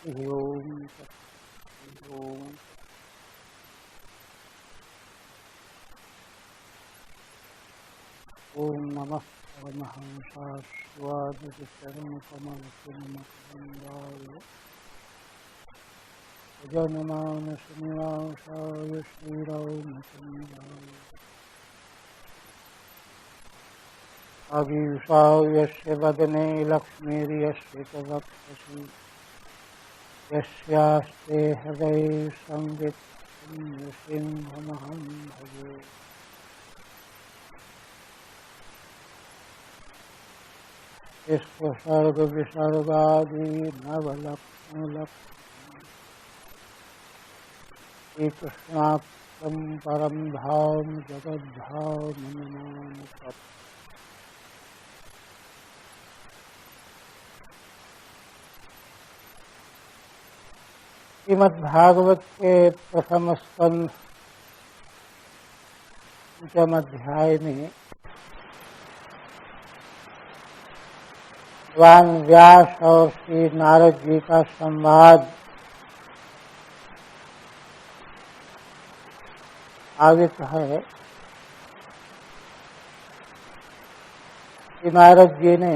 हरि ओम हरि ओम। ओम नमः परमहंसाय शिवादिचरणकमलचिन्मकरन्दाय जनमानसनिवासाय श्रीरामचन्द्राय अभीषाय यस्य वदने लक्ष्मीर्यस्य च वक्षसि यस्यास्ते हृदये संवित् नृसिंहमहं भजे। विश्वसर्ग विसर्गादि नवलक्ष्मण श्रीकृष्णाख्यं परं धाम जगद्धाम नमामि। श्रीमद्भागवत के प्रथम स्कंध पंचम अध्याय में भगवान व्यास और श्री नारद जी का संवाद आवित है। श्री नारद जी ने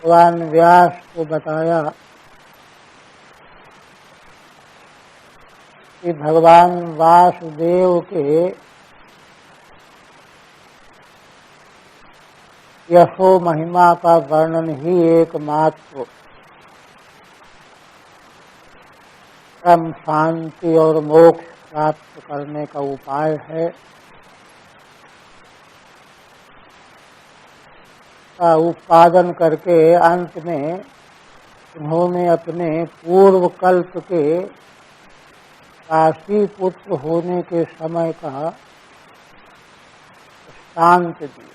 भगवान व्यास को बताया कि भगवान वासुदेव के यशो महिमा का वर्णन ही एकमात्र परम शांति और मोक्ष प्राप्त करने का उपाय है। का उत्पादन करके अंत में उन्होंने अपने पूर्व कल्प के काशी पुत्र होने के समय का दृष्टांत दिया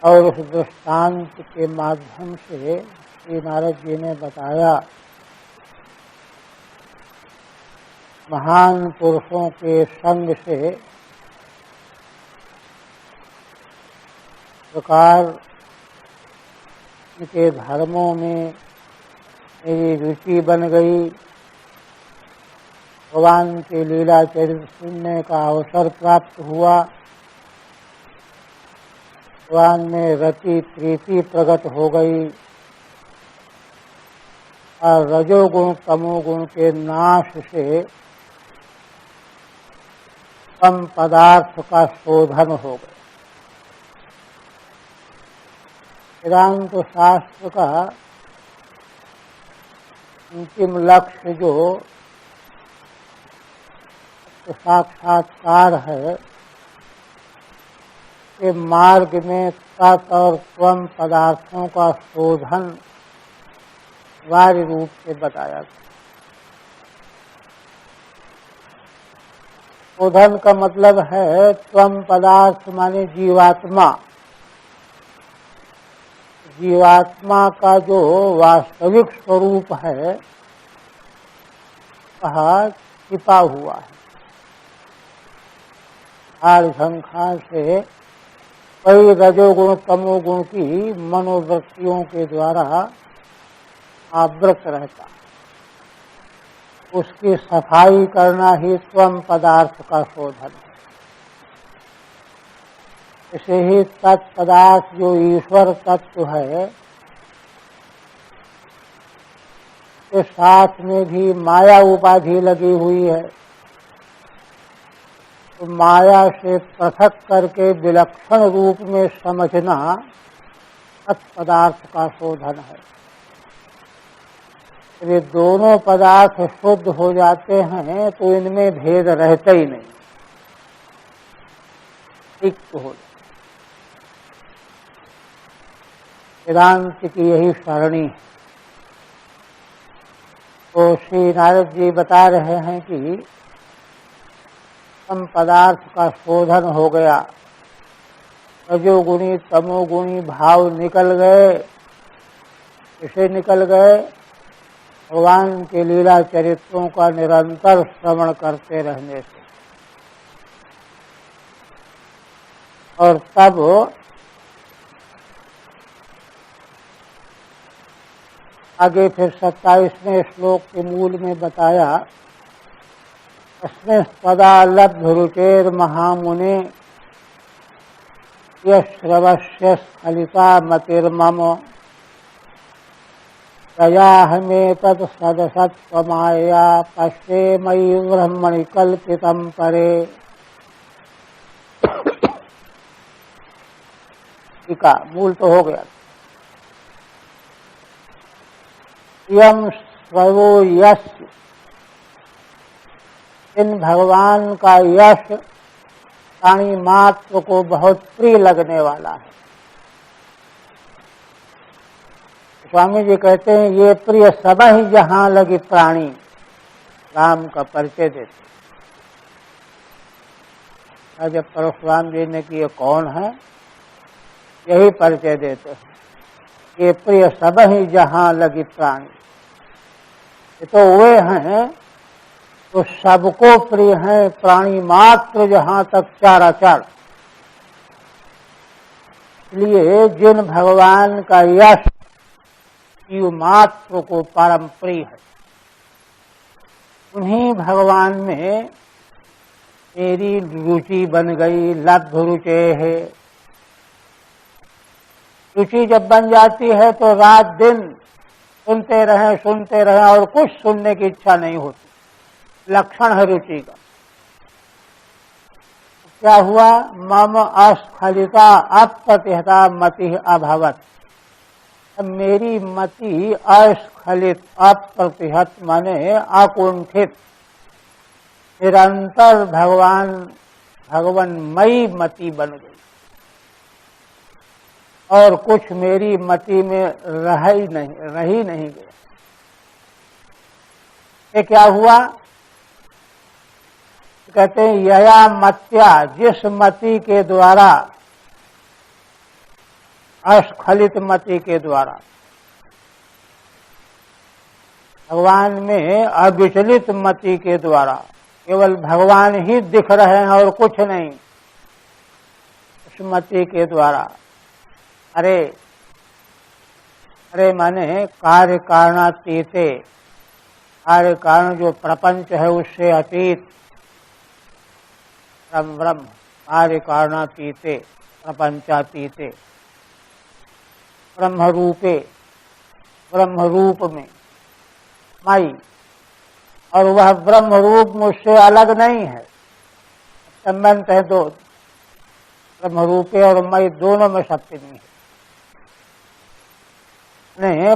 और उस दृष्टांत के माध्यम से श्री नारद जी ने बताया महान पुरुषों के संग से प्रकार उनके धर्मों में मेरी रुचि बन गई। भगवान के लीला चरित्र सुनने का अवसर प्राप्त हुआ। भगवान में रति प्रीति प्रकट हो गई और रजोगुण तमोगुण के नाश से कम पदार्थ का शोधन हो गया। वेदांत शास्त्र का अंतिम लक्ष्य जो साक्षात्कार है के मार्ग में तत् और त्वम पदार्थों का शोधन अनिवार्य रूप से बताया गया। शोधन का मतलब है त्वम पदार्थ माने जीवात्मा। जीवात्मा का जो वास्तविक स्वरूप है वह छिपा हुआ है। हार झंखार से कई रजोगुण तमोगुण की मनोवृत्तियों के द्वारा आवृत रहता है। उसकी सफाई करना ही त्वम पदार्थ का शोधन है। इसे ही तत्पदार्थ जो ईश्वर तत्व है के साथ में भी माया उपाधि लगी हुई है। तो माया से पृथक करके विलक्षण रूप में समझना तत्पदार्थ का शोधन है। ये दोनों पदार्थ शुद्ध हो जाते हैं तो इनमें भेद रहता ही नहीं, ठीक तो हो। वेदांत की यही सरणी है। तो श्री नारद जी बता रहे हैं कि हम पदार्थ का शोधन हो गया। रजोगुणी तमोगुणी भाव निकल गए। इसे निकल गए भगवान के लीला चरित्रों का निरंतर श्रवण करते रहने से। और तब आगे फिर 27वें श्लोक के मूल में बताया, अस्मिन् तदा लब्धरुचेर महामुने यश्रवस्य स्खलिता मतिर्मम तयाहमेतत् सदसत्त्वमाया पश्ये मयि ब्रह्मणि कल्पितं परे। टीका मूल तो हो गया। यम स्वो यश, इन भगवान का यश प्राणी मात्र को बहुत प्रिय लगने वाला है। स्वामी जी कहते हैं ये प्रिय सब ही जहां लगी प्राणी राम का परिचय देते। और जब परशुराम जी ने कि ये कौन है, यही परिचय देते हैं, ये प्रिय सब ही जहां लगी प्राणी। ये तो वे हैं तो सबको प्रिय हैं, प्राणी मात्र जहां तक चाराचर। इसलिए जिन भगवान का यश जीव मात्र को परम प्रिय है, उन्हीं भगवान में मेरी रुचि बन गई। लब्ध रुचे है, रुचि जब बन जाती है तो रात दिन सुनते रहें और कुछ सुनने की इच्छा नहीं होती। लक्षण है रुचि का। क्या हुआ? मम अस्खलिता अप्रतिहता मति अभवत। मेरी मति अस्खलित, अप्रतिहत माने अकुंठित, निरंतर भगवानमयी मति बन गई और कुछ मेरी मति में रह ही नहीं गया। ये क्या हुआ? कहते हैं यया मत्या, जिस मति के द्वारा, अस्खलित मति के द्वारा, भगवान में अविचलित मति के द्वारा केवल भगवान ही दिख रहे हैं और कुछ नहीं, उस मति के द्वारा अरे माने कार्य कारणातीते, कार्य कारण जो प्रपंच है उससे अतीत ब्रह्म, कार्य कारणातीते प्रपंचातीते, ब्रह्म रूपे, ब्रह्म रूप में मई, और वह ब्रह्म रूप मुझसे अलग नहीं है। संबंध है दो, ब्रह्म रूपे और मई दोनों में सप्तमी है।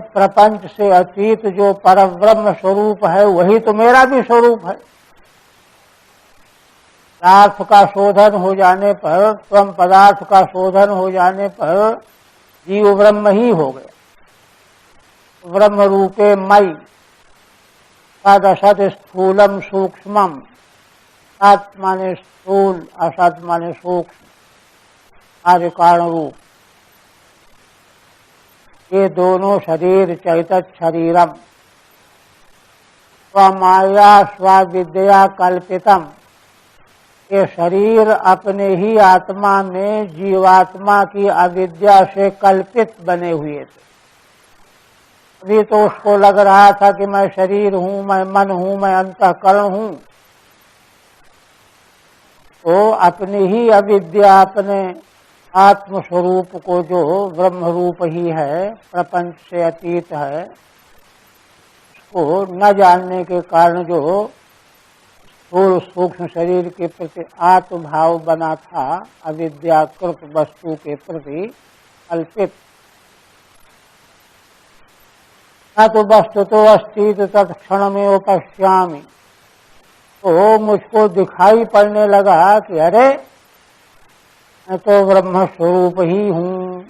प्रपंच से अतीत जो परम ब्रह्म स्वरूप है वही तो मेरा भी स्वरूप है। पदार्थ का शोधन हो जाने पर, स्वयं पदार्थ का शोधन हो जाने पर जीव ब्रह्म ही हो गया। ब्रह्म रूपे मई सदसत स्थूलम सूक्ष्मम, सत माने स्थूल, असत माने सूक्ष्म, कार्य कारण रूप, ये दोनों शरीर चैतत शरीरम स्वमाया स्वाविद्या कल्पितम, ये शरीर अपने ही आत्मा में जीवात्मा की अविद्या से कल्पित बने हुए थे। अभी तो उसको लग रहा था कि मैं शरीर हूं, मैं मन हूं, मैं अंतःकरण हूं, तो अपनी ही अविद्या, अपने आत्म स्वरूप को जो ब्रह्म रूप ही है, प्रपंच से अतीत है, उसको न जानने के कारण जो स्थूल सूक्ष्म शरीर के प्रति आत्मभाव बना था, अविद्याकृत वस्तु के प्रति कल्पित, न तो वस्तु तो अस्तित्व तत्क्षण में वो पश्यामी, तो मुझको दिखाई पड़ने लगा कि अरे मैं तो ब्रह्म स्वरूप ही हूँ।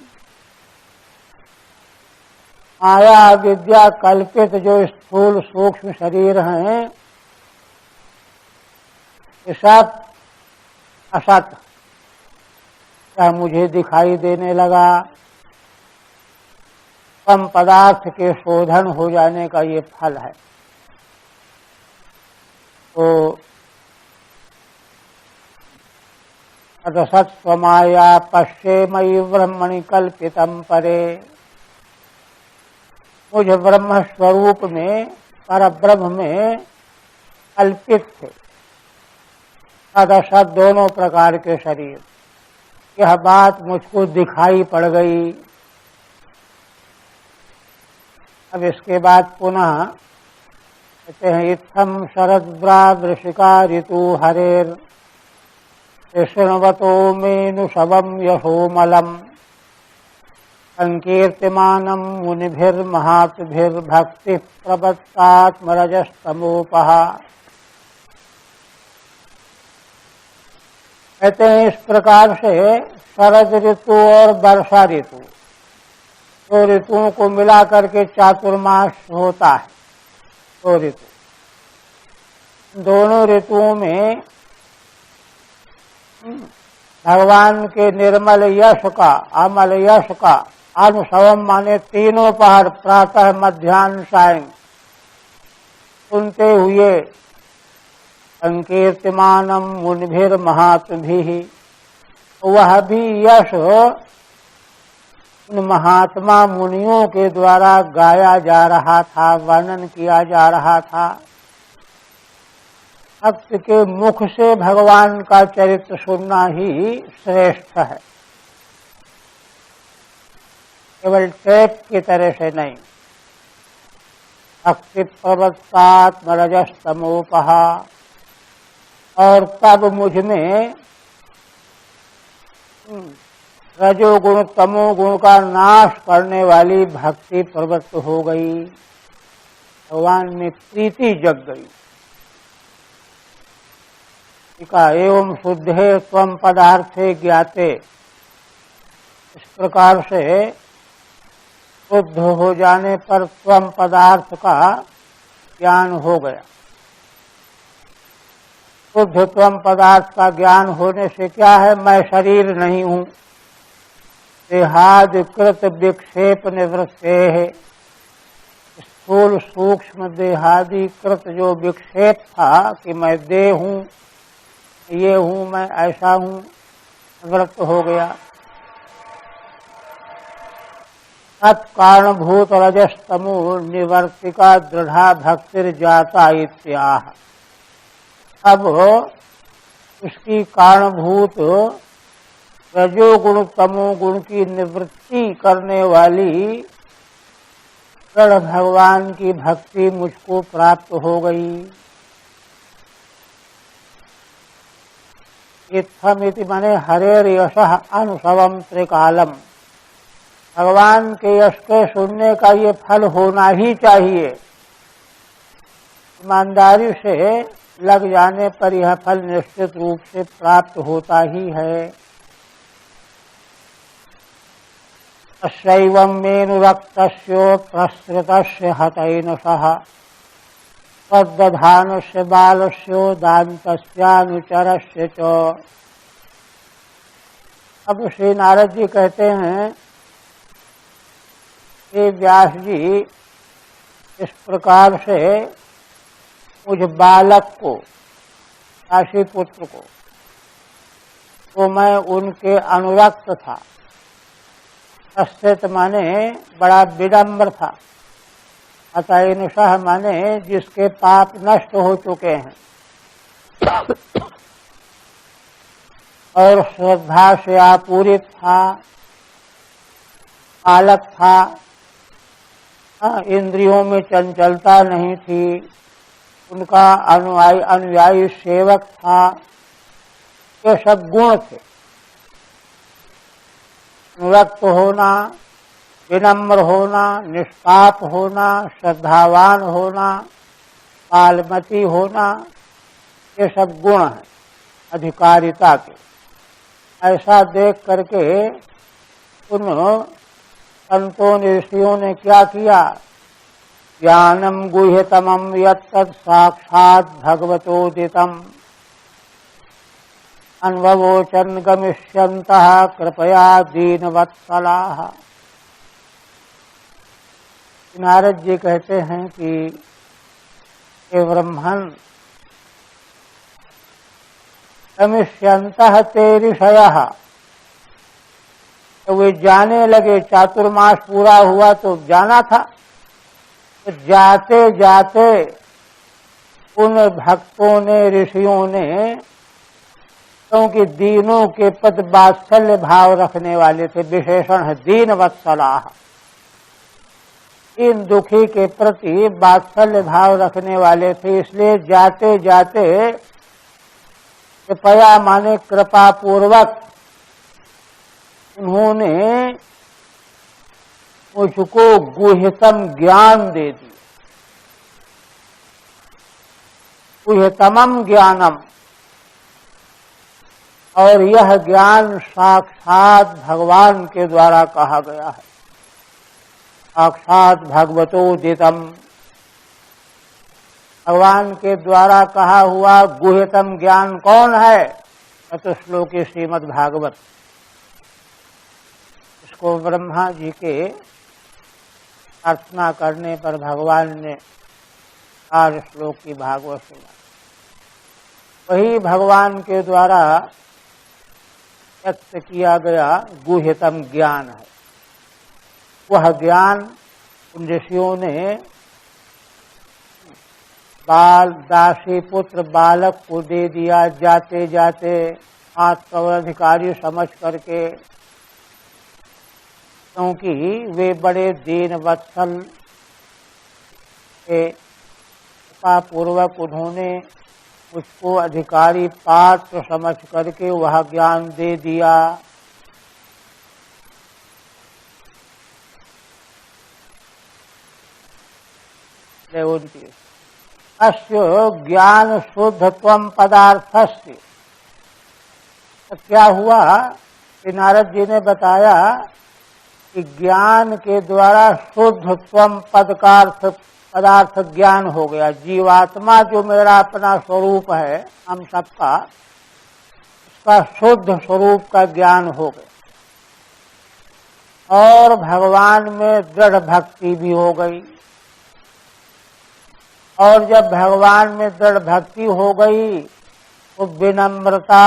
माया विद्या कल्पित जो स्थूल सूक्ष्म शरीर हैं, ये सब असत क्या मुझे दिखाई देने लगा। कम पदार्थ के शोधन हो जाने का ये फल है। तो सदसत स्वमाया पश्ये मयि ब्रह्मणि कल्पितम परे, मुझ ब्रह्म स्वरूप में, पर ब्रह्म में कल्पित थे असत दोनों प्रकार के शरीर। यह बात मुझको दिखाई पड़ गई। अब इसके बाद पुनः कहते हैं इत्थम शरद्रा वृषिका ऋतु हरेर कृष्णवतो मेनुषवम यशोमलम संकीर्तिमानम मुनिभिर्महात्भिर्भक्ति प्रवत्तात्मरजस्तमोपः। कहते हैं इस प्रकार से शरद ऋतु और वर्षा ऋतु, दो ऋतुओं को मिला करके चातुर्मास होता है। दो ऋतु, दोनों ऋतुओं में भगवान के निर्मल यश का, अमल यश का अनुसवम माने तीनों पहर, प्रातः मध्याह्न सायं सुनते हुए संकीर्तिमानम मुनिभिर महात्भिः, वह भी यश उन महात्मा मुनियों के द्वारा गाया जा रहा था, वर्णन किया जा रहा था। भक्त के मुख से भगवान का चरित्र सुनना ही श्रेष्ठ है, केवल टेप की तरह से नहीं। भक्ति प्रवत्तात्मरजस्तमोपः, और तब मुझ में रजोगुण तमोगुण का नाश करने वाली भक्ति प्रवृत्त हो गई, भगवान में प्रीति जग गई। एवं शुद्धे त्वम पदार्थे ज्ञाते, इस प्रकार से शुद्ध हो जाने पर त्वम पदार्थ का ज्ञान हो गया। शुद्ध त्वम पदार्थ का ज्ञान होने से क्या है, मैं शरीर नहीं हूँ। देहादि कृत विक्षेप निवृत्ते है, स्थूल सूक्ष्म देहादि कृत जो विक्षेप था कि मैं देह हूँ, ये हूँ, मैं ऐसा हूँ, निवृत्त हो गया। तत्कारणभूत रजस्तमो निवर्तिका दृढ़ा भक्तिर्जाता इत्याह। अब उसकी कारणभूत रजोगुण तमोगुण की निवृत्ति करने वाली दृढ़ भगवान की भक्ति मुझको प्राप्त हो गई। इत्थमिति माने हरेर यशः अनुसवम त्रिकालम, भगवान के यश के सुनने का ये फल होना ही चाहिए। ईमानदारी से लग जाने पर यह फल निश्चित रूप से प्राप्त होता ही है। तस्यैवं मेनुरक्तस्य प्रसृतस्य हतैनसः तद्दधानस्य बालस्य दान्तस्यानुचरस्य च। अब श्री नारद जी कहते हैं कि व्यास जी इस प्रकार से मुझ बालक को, काशी पुत्र को, तो मैं उनके अनुरक्त था। प्रस्थित माने बड़ा विडम्बर था, अतएनुसः माने जिसके पाप नष्ट हो चुके हैं, और श्रद्धा से आपूरित था, बालक था, इंद्रियों में चंचलता नहीं थी, उनका अनुयायी सेवक था, ये सब गुण थे। अनुरक्त होना, विनम्र होना, निष्पाप होना, श्रद्धावान होना, बालमती होना, ये सब गुण हैं अधिकारिता के। ऐसा देख करके उन संतों ऋषियों ने क्या किया, ज्ञानम गुह्यतमं यत्तत् साक्षात् भगवतोदितम् अन्ववोचन गमिष्यन्तः कृपया दीनवत्सलाः। नारद जी कहते हैं कि हे ब्रह्मन्, गमिष्यन्तः ते ऋषयः, तो वे जाने लगे। चातुर्मास पूरा हुआ तो जाना था, तो जाते जाते उन भक्तों ने, ऋषियों ने, क्योंकि दीनों के पद वात्सल्य भाव रखने वाले थे, विशेषण है दीन वत्सलाह, इन दुखी के प्रति वात्सल्य भाव रखने वाले थे, इसलिए जाते जाते कृपया माने कृपा पूर्वक उन्होंने मुझको गुह्यतम ज्ञान दे दिया। गुह्यतमम ज्ञानम, और यह ज्ञान साक्षात भगवान के द्वारा कहा गया है। साक्षात भगवतोदितम, भगवान के द्वारा कहा हुआ गुह्यतम ज्ञान कौन है? चतुश्लोकी श्रीमद् भागवत। इसको ब्रह्मा जी के प्रार्थना करने पर भगवान ने 4 श्लोक की भागवत सुना। वही भगवान के द्वारा व्यक्त किया गया गुह्यतम ज्ञान है। वह ज्ञान उन ऋषियों ने बाल दासी पुत्र बालक को दे दिया, जाते जाते आत्मअधिकारी समझ करके, क्योंकि वे बड़े दीन वत्सल के, कृपा पूर्वक उन्होंने उसको अधिकारी पात्र समझ करके वह ज्ञान दे दिया। अस्य ज्ञान शुद्धत्वम पदार्थस्य, तो क्या हुआ कि नारद जी ने बताया कि ज्ञान के द्वारा शुद्धत्वम पदार्थ ज्ञान हो गया। जीवात्मा जो मेरा अपना स्वरूप है, हम सबका, उसका शुद्ध स्वरूप का ज्ञान हो गया, और भगवान में दृढ़ भक्ति भी हो गई। और जब भगवान में दृढ़ भक्ति हो गई तो विनम्रता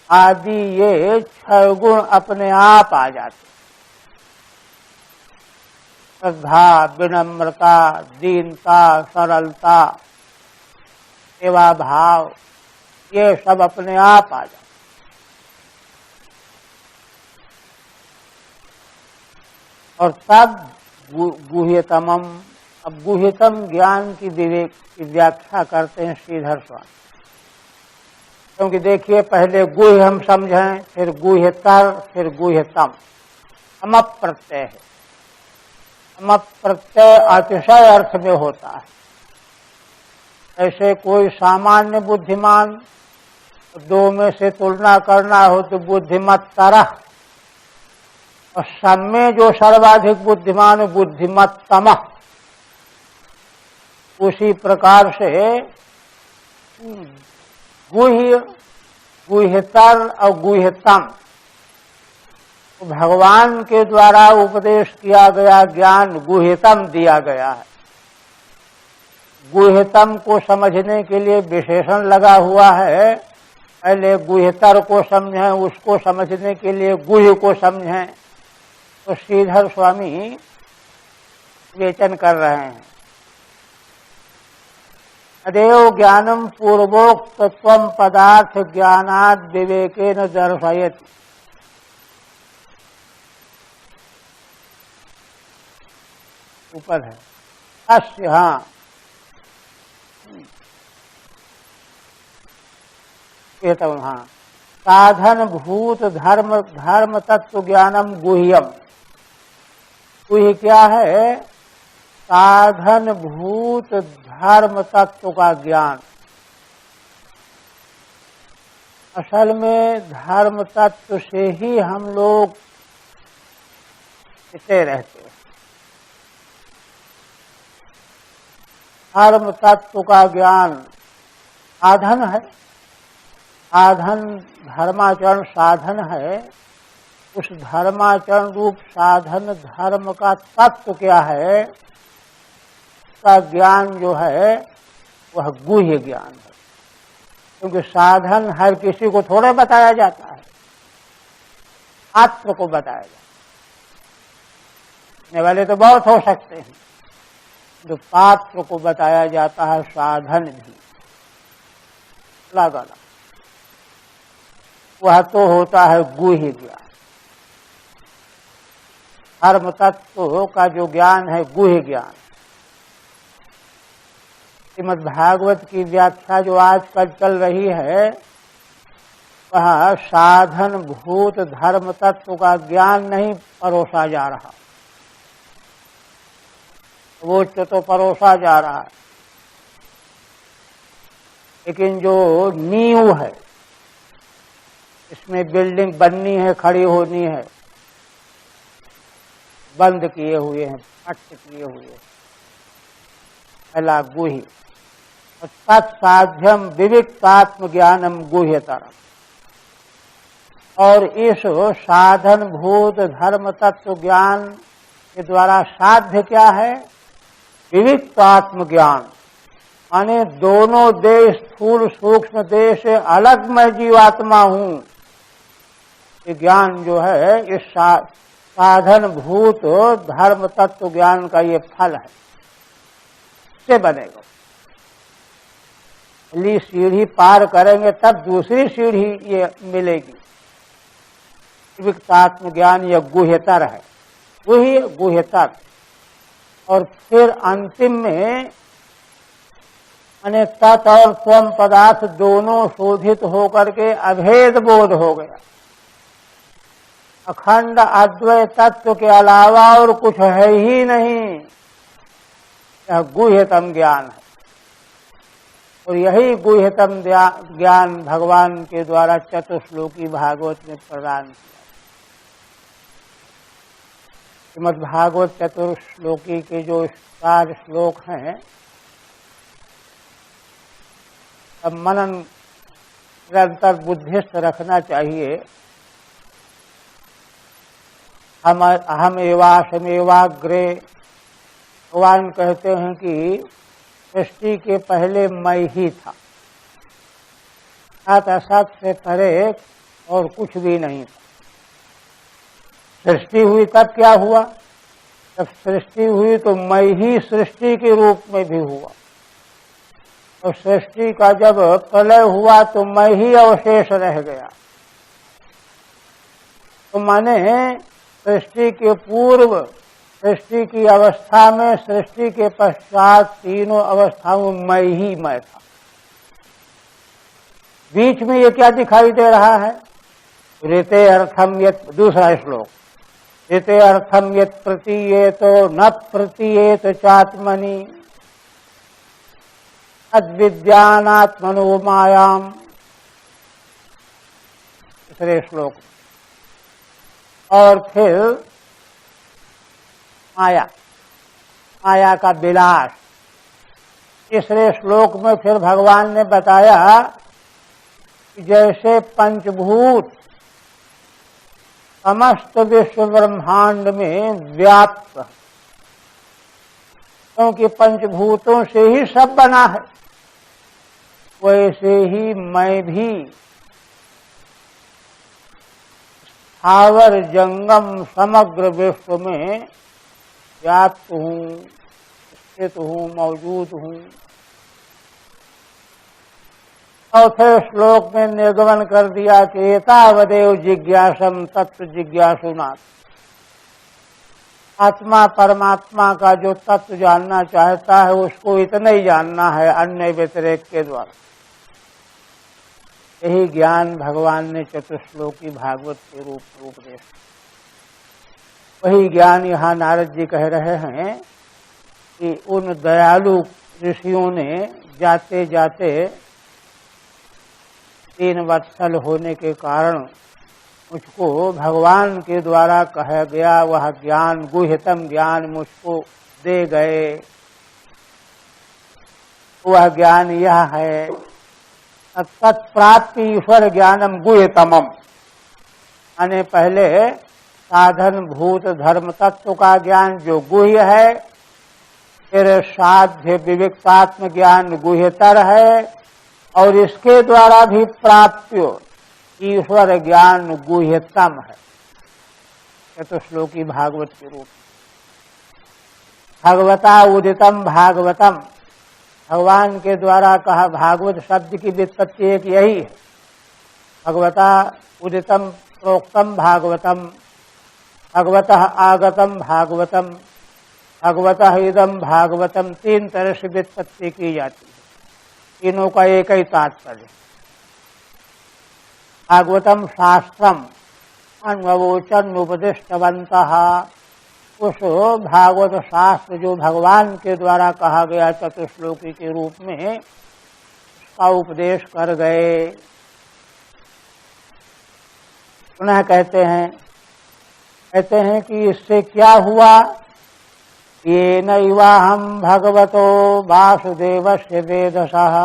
आदि ये 6 गुण अपने आप आ जाते। श्रद्धा, विनम्रता, दीनता, सरलता, सेवा भाव, ये सब अपने आप आ जाते। और तब गुह्यतमम, अब गुह्यतम ज्ञान की विवेक की व्याख्या करते हैं श्रीधर स्वामी। क्योंकि देखिए, पहले गुह्य हम समझें, फिर गुह्यतर, फिर गुह्यतम। अमप प्रत्यय है। अमप प्रत्यय अतिशय अर्थ में होता है। ऐसे कोई सामान्य बुद्धिमान, 2 में से तुलना करना हो तो बुद्धिमत्तर, और सब में जो सर्वाधिक बुद्धिमान बुद्धिमत्तम। उसी प्रकार से गुह्य, गुह्यतर और गुह्यतम, तो भगवान के द्वारा उपदेश किया गया ज्ञान गुह्यतम दिया गया है। गुह्यतम को समझने के लिए विशेषण लगा हुआ है। पहले गुह्यतर को समझें, उसको समझने के लिए गुह्य को समझें। तो श्रीधर स्वामी विवेचन कर रहे हैं। अदेव ज्ञानम पूर्वोक्त त्वम पदार्थ ज्ञानाद विवेकेन दर्शयति। ऊपर है अस्य, हाँ, ये तो हाँ, साधन भूत धर्म तत्व ज्ञानम गुह्यम। गुह्य क्या है? साधन भूत धर्म तत्व का ज्ञान। असल में धर्म तत्व से ही हम लोग टिके रहते हैं। धर्म तत्व का ज्ञान साधन है। साधन, धर्माचरण साधन है। उस धर्माचरण रूप साधन धर्म का तत्व क्या है, का ज्ञान जो है वह गुह्य ज्ञान है। क्योंकि साधन हर किसी को थोड़े बताया जाता है, पात्र को बताया जाता है। वाले तो बहुत हो सकते हैं, जो पात्र को बताया जाता है साधन भी अलग अलग। वह तो होता है गुह्य ज्ञान। धर्म तत्व का जो ज्ञान है गुह्य ज्ञान। श्रीमद् भागवत की व्याख्या जो आजकल चल रही है वह साधन भूत धर्म तत्व का ज्ञान नहीं परोसा जा रहा, वो तो परोसा जा रहा है, लेकिन जो नींव है, इसमें बिल्डिंग बननी है, खड़ी होनी है, बंद किए हुए हैं, पट्ट किए हुए हैं, पहला गुह्य। तत्साध्यम विविक्तात्म ज्ञानम गुह्यतरम। और इस साधन भूत धर्म तत्व ज्ञान के द्वारा साध्य क्या है? विविक्तात्म ज्ञान, माने दोनों देश, स्थूल सूक्ष्म देश से अलग मैं जीवात्मा हूं। ये ज्ञान जो है इस साधन भूत धर्म तत्व ज्ञान का ये फल है, इससे बनेगा। पहली सीढ़ी पार करेंगे तब दूसरी सीढ़ी ये मिलेगी। विविक्तात्म ज्ञान यह गुह्यतर है, वही गुह्यतर। और फिर अंतिम में माने तत् और स्वम पदार्थ दोनों शोधित होकर के अभेद बोध हो गया। अखंड अद्वैत तत्व के अलावा और कुछ है ही नहीं, यह गुह्यतम ज्ञान है। और यही गुह्यतम ज्ञान भगवान के द्वारा चतुश्लोकी भागवत में प्रदान किया। श्रीमद् भागवत चतुश्लोकी के जो 4 श्लोक हैं, अब मनन निरंतर बुद्धिस्थ रखना चाहिए। हम एवासमेवाग्रे, भगवान कहते हैं कि सृष्टि के पहले मैं ही था, असत से परे और कुछ भी नहीं था। सृष्टि हुई तब क्या हुआ? जब सृष्टि हुई तो मैं ही सृष्टि के रूप में भी हुआ, और सृष्टि का जब प्रलय हुआ तो मैं ही अवशेष रह गया। तो माने सृष्टि के पूर्व, सृष्टि की अवस्था में, सृष्टि के पश्चात, तीनों अवस्थाओं में मैं ही मैं था। बीच में ये क्या दिखाई दे रहा है? ऋते अर्थम यत्, दूसरा श्लोक, ऋते अर्थम यत् प्रतीयेतो न प्रतीयेत चात्मनि तद्विज्ञानात्मनो मायाम, तीसरे श्लोक। और फिर माया, माया का विलास। तीसरे श्लोक में फिर भगवान ने बताया कि जैसे पंचभूत समस्त विश्व ब्रह्मांड में व्याप्त, क्योंकि पंचभूतों से ही सब बना है, वैसे ही मैं भी स्थावर जंगम समग्र विश्व में व्याप्त हूँ, स्थित हूँ, मौजूद हूँ। चौथे श्लोक में निर्गमन कर दिया कि एतावदेव जिज्ञासम तत्व जिज्ञासुनात्। आत्मा परमात्मा का जो तत्व जानना चाहता है उसको इतना ही जानना है, अन्य व्यतिरेक के द्वारा। यही ज्ञान भगवान ने चतुश्लोकी भागवत के रूप में उपदेश। वही ज्ञान यहाँ नारद जी कह रहे हैं कि उन दयालु ऋषियों ने जाते जाते 3 वत्सल होने के कारण मुझको भगवान के द्वारा कहा गया वह ज्ञान, गुह्यतम ज्ञान मुझको दे गए। वह ज्ञान यह है, तत्प्राप्ति ईश्वर ज्ञानम गुह्यतमम, यानी पहले साधन भूत धर्म तत्व का ज्ञान जो गुह्य है, फिर साध्य विविक्तात्म ज्ञान गुह्यतर है, और इसके द्वारा भी प्राप्य ईश्वर ज्ञान गुह्यतम है। चतुश्लोकी भागवत के रूप। भगवता उदितम भागवतम, भगवान के द्वारा कहा भागवत शब्द की व्युत्पत्ति एक यही है। भगवता उदितम प्रोक्तम भागवतम, भगवतः आगतम भागवतम, भगवतः इदम भागवतम, तीन तरह से व्युत्पत्ति की जाती है, तीनों का एक ही तात्पर्य। भागवतम शास्त्रम अन्ववोचन उपदिष्टवन्तः, उस भागवत शास्त्र जो भगवान के द्वारा कहा गया चतुश्लोकी के रूप में, उसका उपदेश कर गए। पुनः कहते हैं कि इससे क्या हुआ? ये नैवाहम भगवतो वासुदेवस्य वेदसः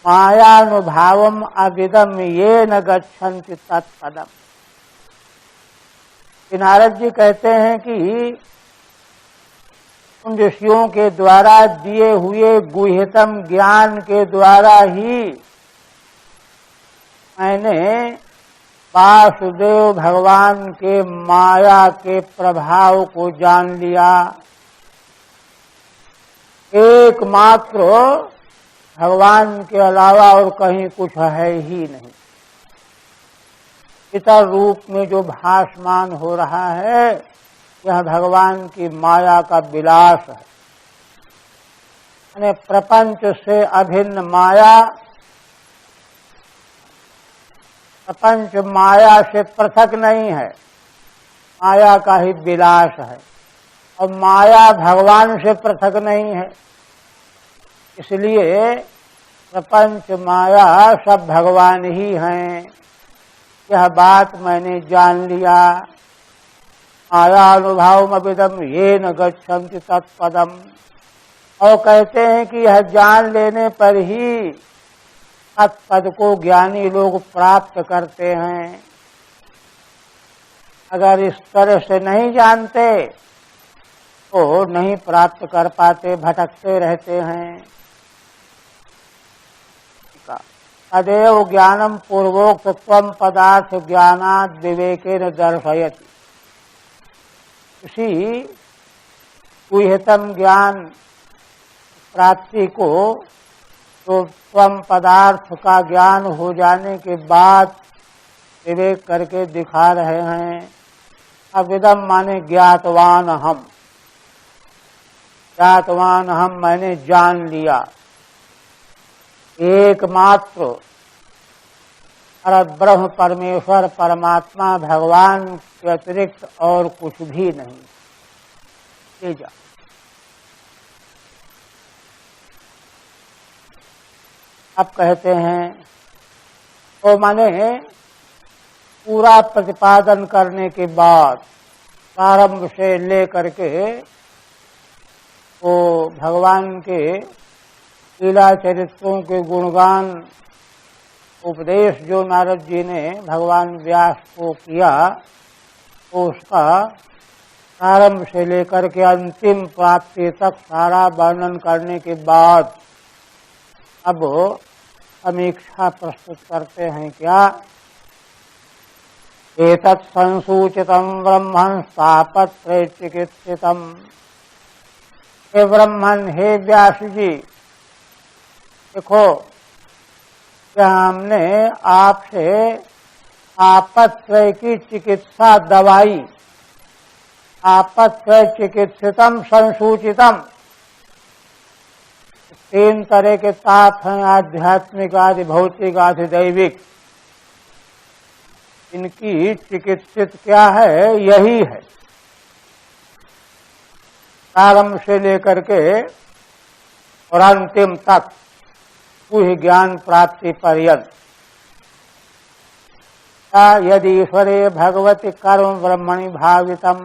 मायानुभावम अविदम ये न गच्छन्ति तत्पदम। नारद जी कहते हैं कि उन ऋषियों के द्वारा दिए हुए गुह्यतम ज्ञान के द्वारा ही मैंने वासुदेव भगवान के माया के प्रभाव को जान लिया। एकमात्र भगवान के अलावा और कहीं कुछ है ही नहीं। इतर रूप में जो भासमान हो रहा है, यह भगवान की माया का विलास है। यानी प्रपंच से अभिन्न माया, प्रपंच माया से पृथक नहीं है, माया का ही विलास है। और माया भगवान से पृथक नहीं है, इसलिए प्रपंच माया सब भगवान ही हैं। यह बात मैंने जान लिया। माया अनुभाव अविदम ये न गच्छन्ति तत्पदम। और कहते हैं कि यह जान लेने पर ही तत्पद को ज्ञानी लोग प्राप्त करते हैं। अगर इस तरह से नहीं जानते तो नहीं प्राप्त कर पाते, भटकते रहते हैं। तदेव ज्ञानम पूर्वोक्त त्वम पदार्थ ज्ञानाद विवेकेन दर्शयति। इसी गुह्यतम ज्ञान प्राप्ति को तो त्वम पदार्थ का ज्ञान हो जाने के बाद विवेक करके दिखा रहे हैं। अविदम माने ज्ञातवान हम, ज्ञातवान हम मैंने जान लिया। एकमात्र परब्रह्म परमेश्वर परमात्मा भगवान के अतिरिक्त और कुछ भी नहीं। ये जा अब कहते हैं तो माने पूरा प्रतिपादन करने के बाद प्रारंभ से लेकर के वो भगवान के लीला चरित्रों के गुणगान उपदेश जो नारद जी ने भगवान व्यास को किया, तो उसका प्रारंभ से लेकर के अंतिम प्राप्ति तक सारा वर्णन करने के बाद अब समीक्षा प्रस्तुत करते हैं। क्या? एतत् संसूचितम ब्रह्मन् स्थापत्य चिकित्सितम। हे ब्रह्मन, हे व्यास जी, देखो हमने आपसे आपत्त्रय की चिकित्सा दवाई, आपत्त्रय चिकित्सितम संसूचितम, तीन तरह के ताप हैं, आध्यात्मिक आदि भौतिक आदि दैविक। इनकी चिकित्सित क्या है? यही है। प्रारंभ से लेकर के और अंतिम तक वही ज्ञान प्राप्ति पर्यंत। यदि ईश्वरे भगवती कर्म ब्रह्मणि भावितम,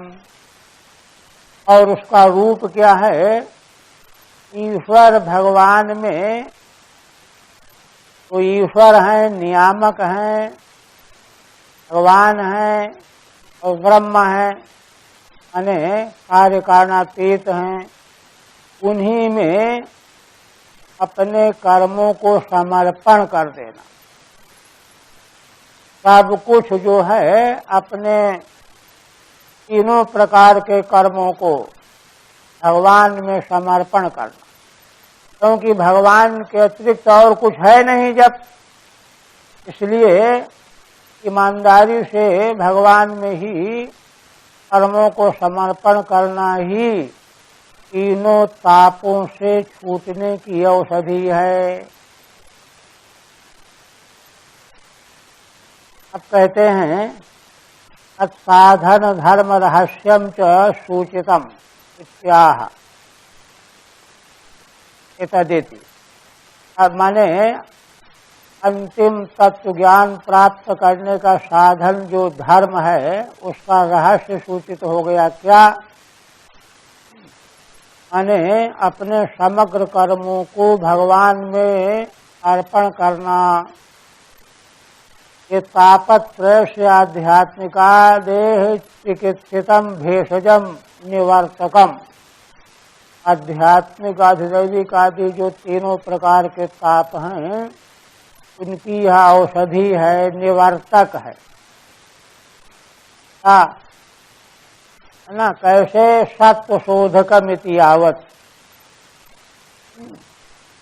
और उसका रूप क्या है? ईश्वर भगवान में तो ईश्वर हैं, नियामक हैं, भगवान हैं और ब्रह्म हैं, माने कार्य कारणातीत हैं। उन्हीं में अपने कर्मों को समर्पण कर देना। सब कुछ जो है अपने तीनों प्रकार के कर्मों को भगवान में समर्पण करना, क्योंकि भगवान के अतिरिक्त और कुछ है नहीं जब, इसलिए ईमानदारी से भगवान में ही कर्मों को समर्पण करना ही तीनों तापों से छूटने की औषधि है। अब कहते हैं साधन धर्म रहस्यम च सूचितम इत्याह एतदेति। अब माने अंतिम तत्व ज्ञान प्राप्त करने का साधन जो धर्म है उसका रहस्य सूचित हो गया। क्या माने अपने समग्र कर्मों को भगवान में अर्पण करना। ये तापत्रय से आध्यात्मिका देह चिकित्सितम भेषजम निवर्तकम, आध्यात्मिक अधिदैविक आदि जो तीनों प्रकार के ताप हैं उनकी यह औषधि है, निवर्तक है ना। कैसे सत्व शोधकमिति यावत,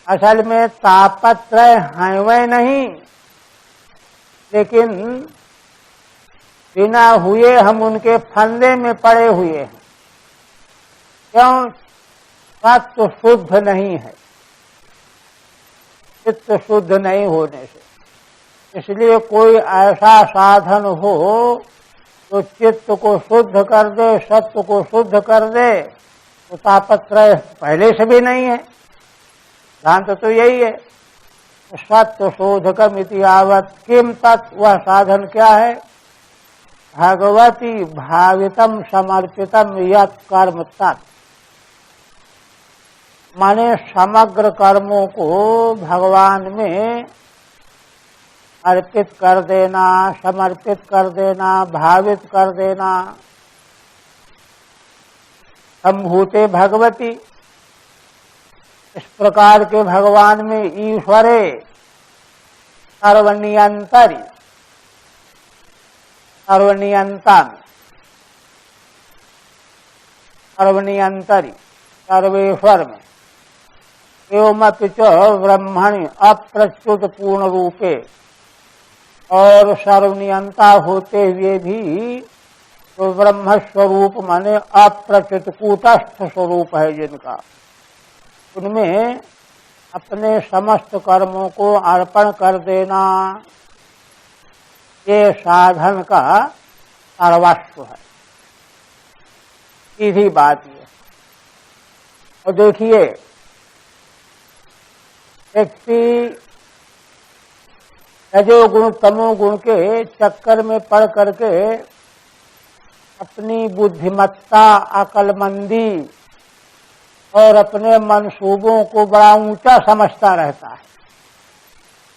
असल में तापत्रय हैं वे नहीं, लेकिन बिना हुए हम उनके फंदे में पड़े हुए हैं। क्यों? सत्व शुद्ध नहीं है, चित्त शुद्ध नहीं होने से। इसलिए कोई ऐसा साधन हो तो चित्त को शुद्ध कर दे, सत्व को शुद्ध कर दे, तो तापत्रय पहले से भी नहीं है। सिद्धांत तो यही है। सत्व शोधकमिति यावत किम तत्, वह साधन क्या है? भगवती भावितम समर्पितम यत् कर्म तत्, माने समग्र कर्मों को भगवान में अर्पित कर देना, समर्पित कर देना, भावित कर देना। संभूते भगवती, इस प्रकार के भगवान में ईश्वरे सर्वनियंतरी, सर्वनियंतरी सर्वेश्वर में, एवमपि च ब्रह्मणि अप्रच्युत पूर्ण रूपे, और सर्वनियंता होते हुए भी तो ब्रह्म स्वरूप माने अप्रच्युत कूटस्थ स्वरूप है जिनका, उनमें अपने समस्त कर्मों को अर्पण कर देना, ये साधन का सर्वस्व है। सीधी बात ये। और देखिए, व्यक्ति रजोगुण तमोगुण के चक्कर में पड़ करके अपनी बुद्धिमत्ता, अकलमंदी और अपने मंसूबों को बड़ा ऊंचा समझता रहता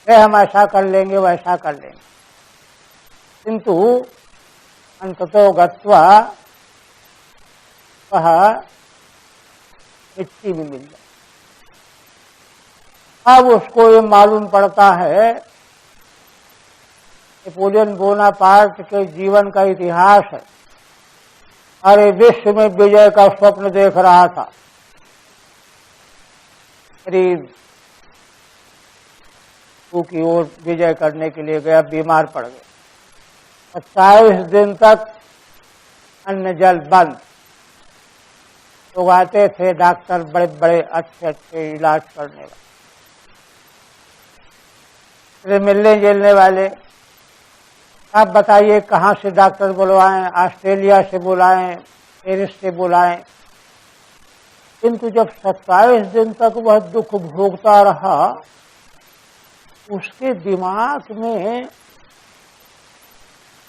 है। हम ऐसा कर लेंगे, वैसा कर लेंगे, किंतु अंततो गत्वा वह मिट्टी में मिल जाए। अब उसको ये मालूम पड़ता है, नेपोलियन बोनापार्ट के जीवन का इतिहास है। अरे विश्व में विजय का स्वप्न देख रहा था, करीब की ओर विजय करने के लिए गया, बीमार पड़ गया। 27 दिन तक अन्न जल बंद। लोग आते थे, डॉक्टर बड़े बड़े अच्छे अच्छे इलाज करने वाले, मिलने जुलने वाले। आप बताइए कहाँ से डॉक्टर बुलवाएं? ऑस्ट्रेलिया से बुलाएं, पेरिस से बुलाएं। किंतु जब 27 दिन तक वह दुख भोगता रहा, उसके दिमाग में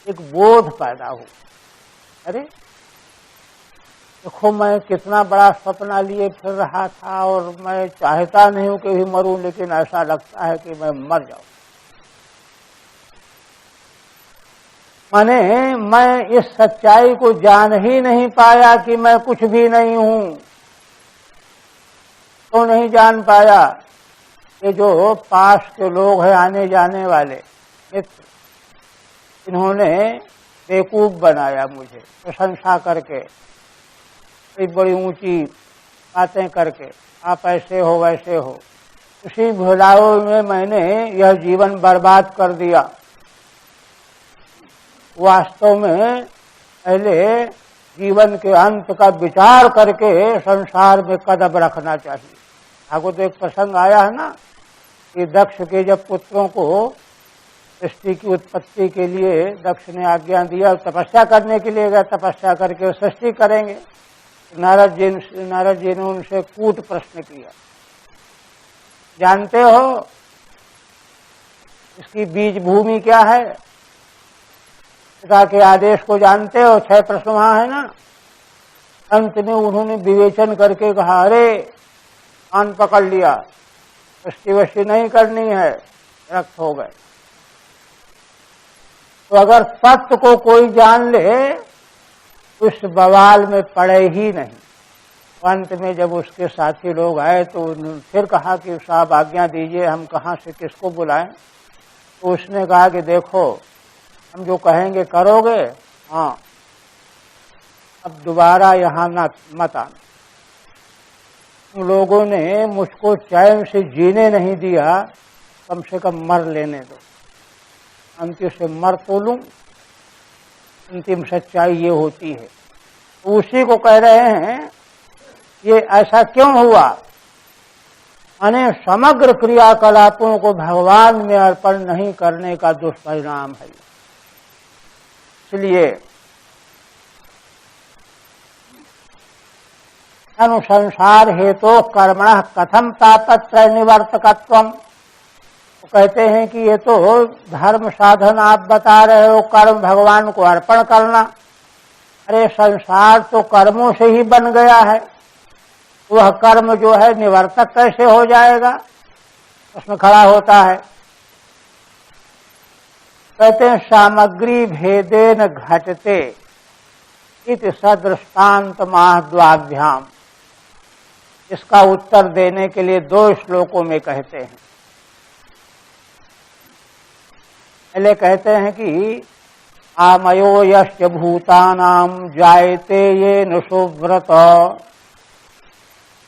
एक बोध पैदा हुआ, अरे देखो मैं कितना बड़ा सपना लिए फिर रहा था और मैं चाहता नहीं हूं कि भी मरूं, लेकिन ऐसा लगता है कि मैं मर जाऊं। माने मैं इस सच्चाई को जान ही नहीं पाया कि मैं कुछ भी नहीं हूं। तो नहीं जान पाया। ये जो पास के लोग हैं, आने जाने वाले मित्र, इन्होंने बेवकूफ बनाया मुझे प्रशंसा करके, बड़ी ऊंची बातें करके, आप ऐसे हो वैसे हो। उसी भुलाओं में मैंने यह जीवन बर्बाद कर दिया। वास्तव में पहले जीवन के अंत का विचार करके संसार में कदम रखना चाहिए। आपको तो एक प्रसंग आया है ना कि दक्ष के जब पुत्रों को सृष्टि की उत्पत्ति के लिए दक्ष ने आज्ञा दिया, तपस्या करने के लिए गया, तपस्या करके सृष्टि करेंगे। नारद जी ने उनसे कूट प्रश्न किया, जानते हो इसकी बीज भूमि क्या है? पिता के आदेश को जानते हो? 6 प्रश्न वहां है ना। अंत में उन्होंने विवेचन करके कहा, अरे कान पकड़ लिया, सृष्टि वृष्टि नहीं करनी है, रक्त हो गए। तो अगर सत्य को कोई जान ले उस बवाल में पड़े ही नहीं। अंत में जब उसके साथी लोग आए तो उन्होंने फिर कहा कि साहब आज्ञा दीजिए, हम कहाँ से किसको बुलाएं? तो उसने कहा कि देखो हम जो कहेंगे करोगे, हाँ, अब दोबारा यहाँ मत आना। उन लोगों ने मुझको चैन से जीने नहीं दिया, कम से कम मर लेने दो। अंतिम से मर तो लूं, अंतिम सच्चाई ये होती है। तो उसी को कह रहे हैं ये ऐसा क्यों हुआ? अने समग्र क्रियाकलापों को भगवान में अर्पण नहीं करने का दुष्परिणाम है। इसलिए अनुसंसार हेतु कर्मणः कथम तापत्रय निवर्तकत्वम। तो कहते हैं कि ये तो धर्म साधन आप बता रहे हो, कर्म भगवान को अर्पण करना। अरे संसार तो कर्मों से ही बन गया है, वह कर्म जो है निवर्तक कैसे हो जाएगा? उसमें खड़ा होता है। कहते हैं सामग्री भेदेन घटते इति सदृष्टान्त महाद्वाभ्याम। इसका उत्तर देने के लिए 2 श्लोकों में कहते हैं। पहले कहते हैं कि आमयो यश्च भूतानां जायते येन सुव्रत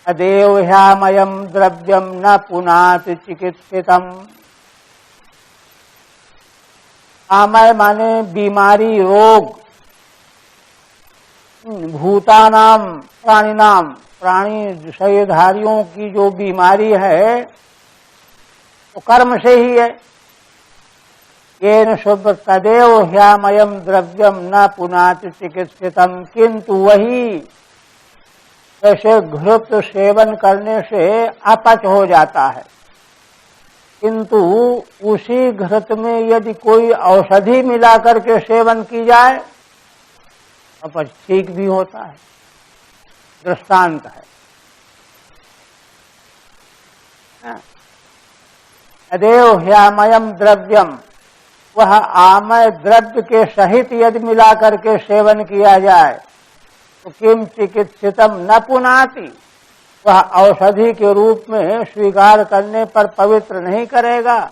अदेव ह्यामयम् द्रव्यम न पुनाति चिकित्सितम्। आमय माने बीमारी, रोग, भूतानाम प्राणिनाम, प्राणी शरीरधारियों की जो बीमारी है वो कर्म से ही है। येन शुभ तदेव ह्यामयम् द्रव्यम न पुनाति चिकित्सितम्। किंतु वही जैसे घृत सेवन करने से अपच हो जाता है, किंतु उसी घृत में यदि कोई औषधि मिला करके सेवन की जाए अपच ठीक भी होता है। दृष्टांत है। अदेव ह्यामयम् द्रव्यम, वह आमय द्रव्य के सहित यदि मिला करके सेवन किया जाए तो किम चिकित्सितम न पुनाति, वह औषधि के रूप में स्वीकार करने पर पवित्र नहीं करेगा,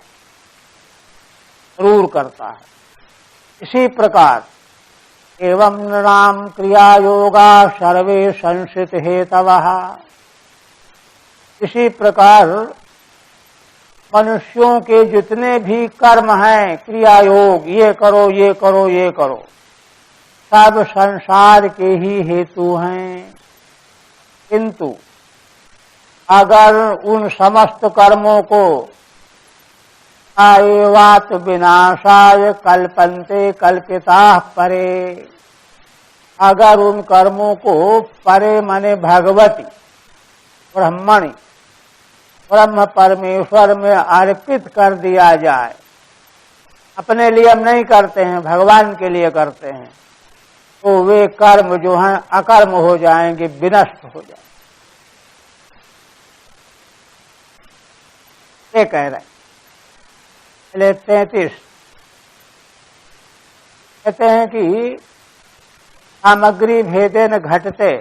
जरूर करता है। इसी प्रकार एवं नृणाम क्रिया योगा सर्वे संसित हेतवः। इसी प्रकार मनुष्यों के जितने भी कर्म हैं, क्रिया योग, ये करो ये करो ये करो, सब संसार के ही हेतु हैं। किंतु अगर उन समस्त कर्मों को आएवात विनाशाय कल्पन्ते कल्पिताः परे, अगर उन कर्मों को परे माने भगवती ब्रह्मणि ब्रह्म परमेश्वर में अर्पित कर दिया जाए, अपने लिए हम नहीं करते हैं, भगवान के लिए करते हैं, तो वे कर्म जो हैं अकर्म हो जाएंगे, विनष्ट हो जाएंगे। ये कह रहे हैं। 33 कहते हैं कि सामग्री भेदेन घटते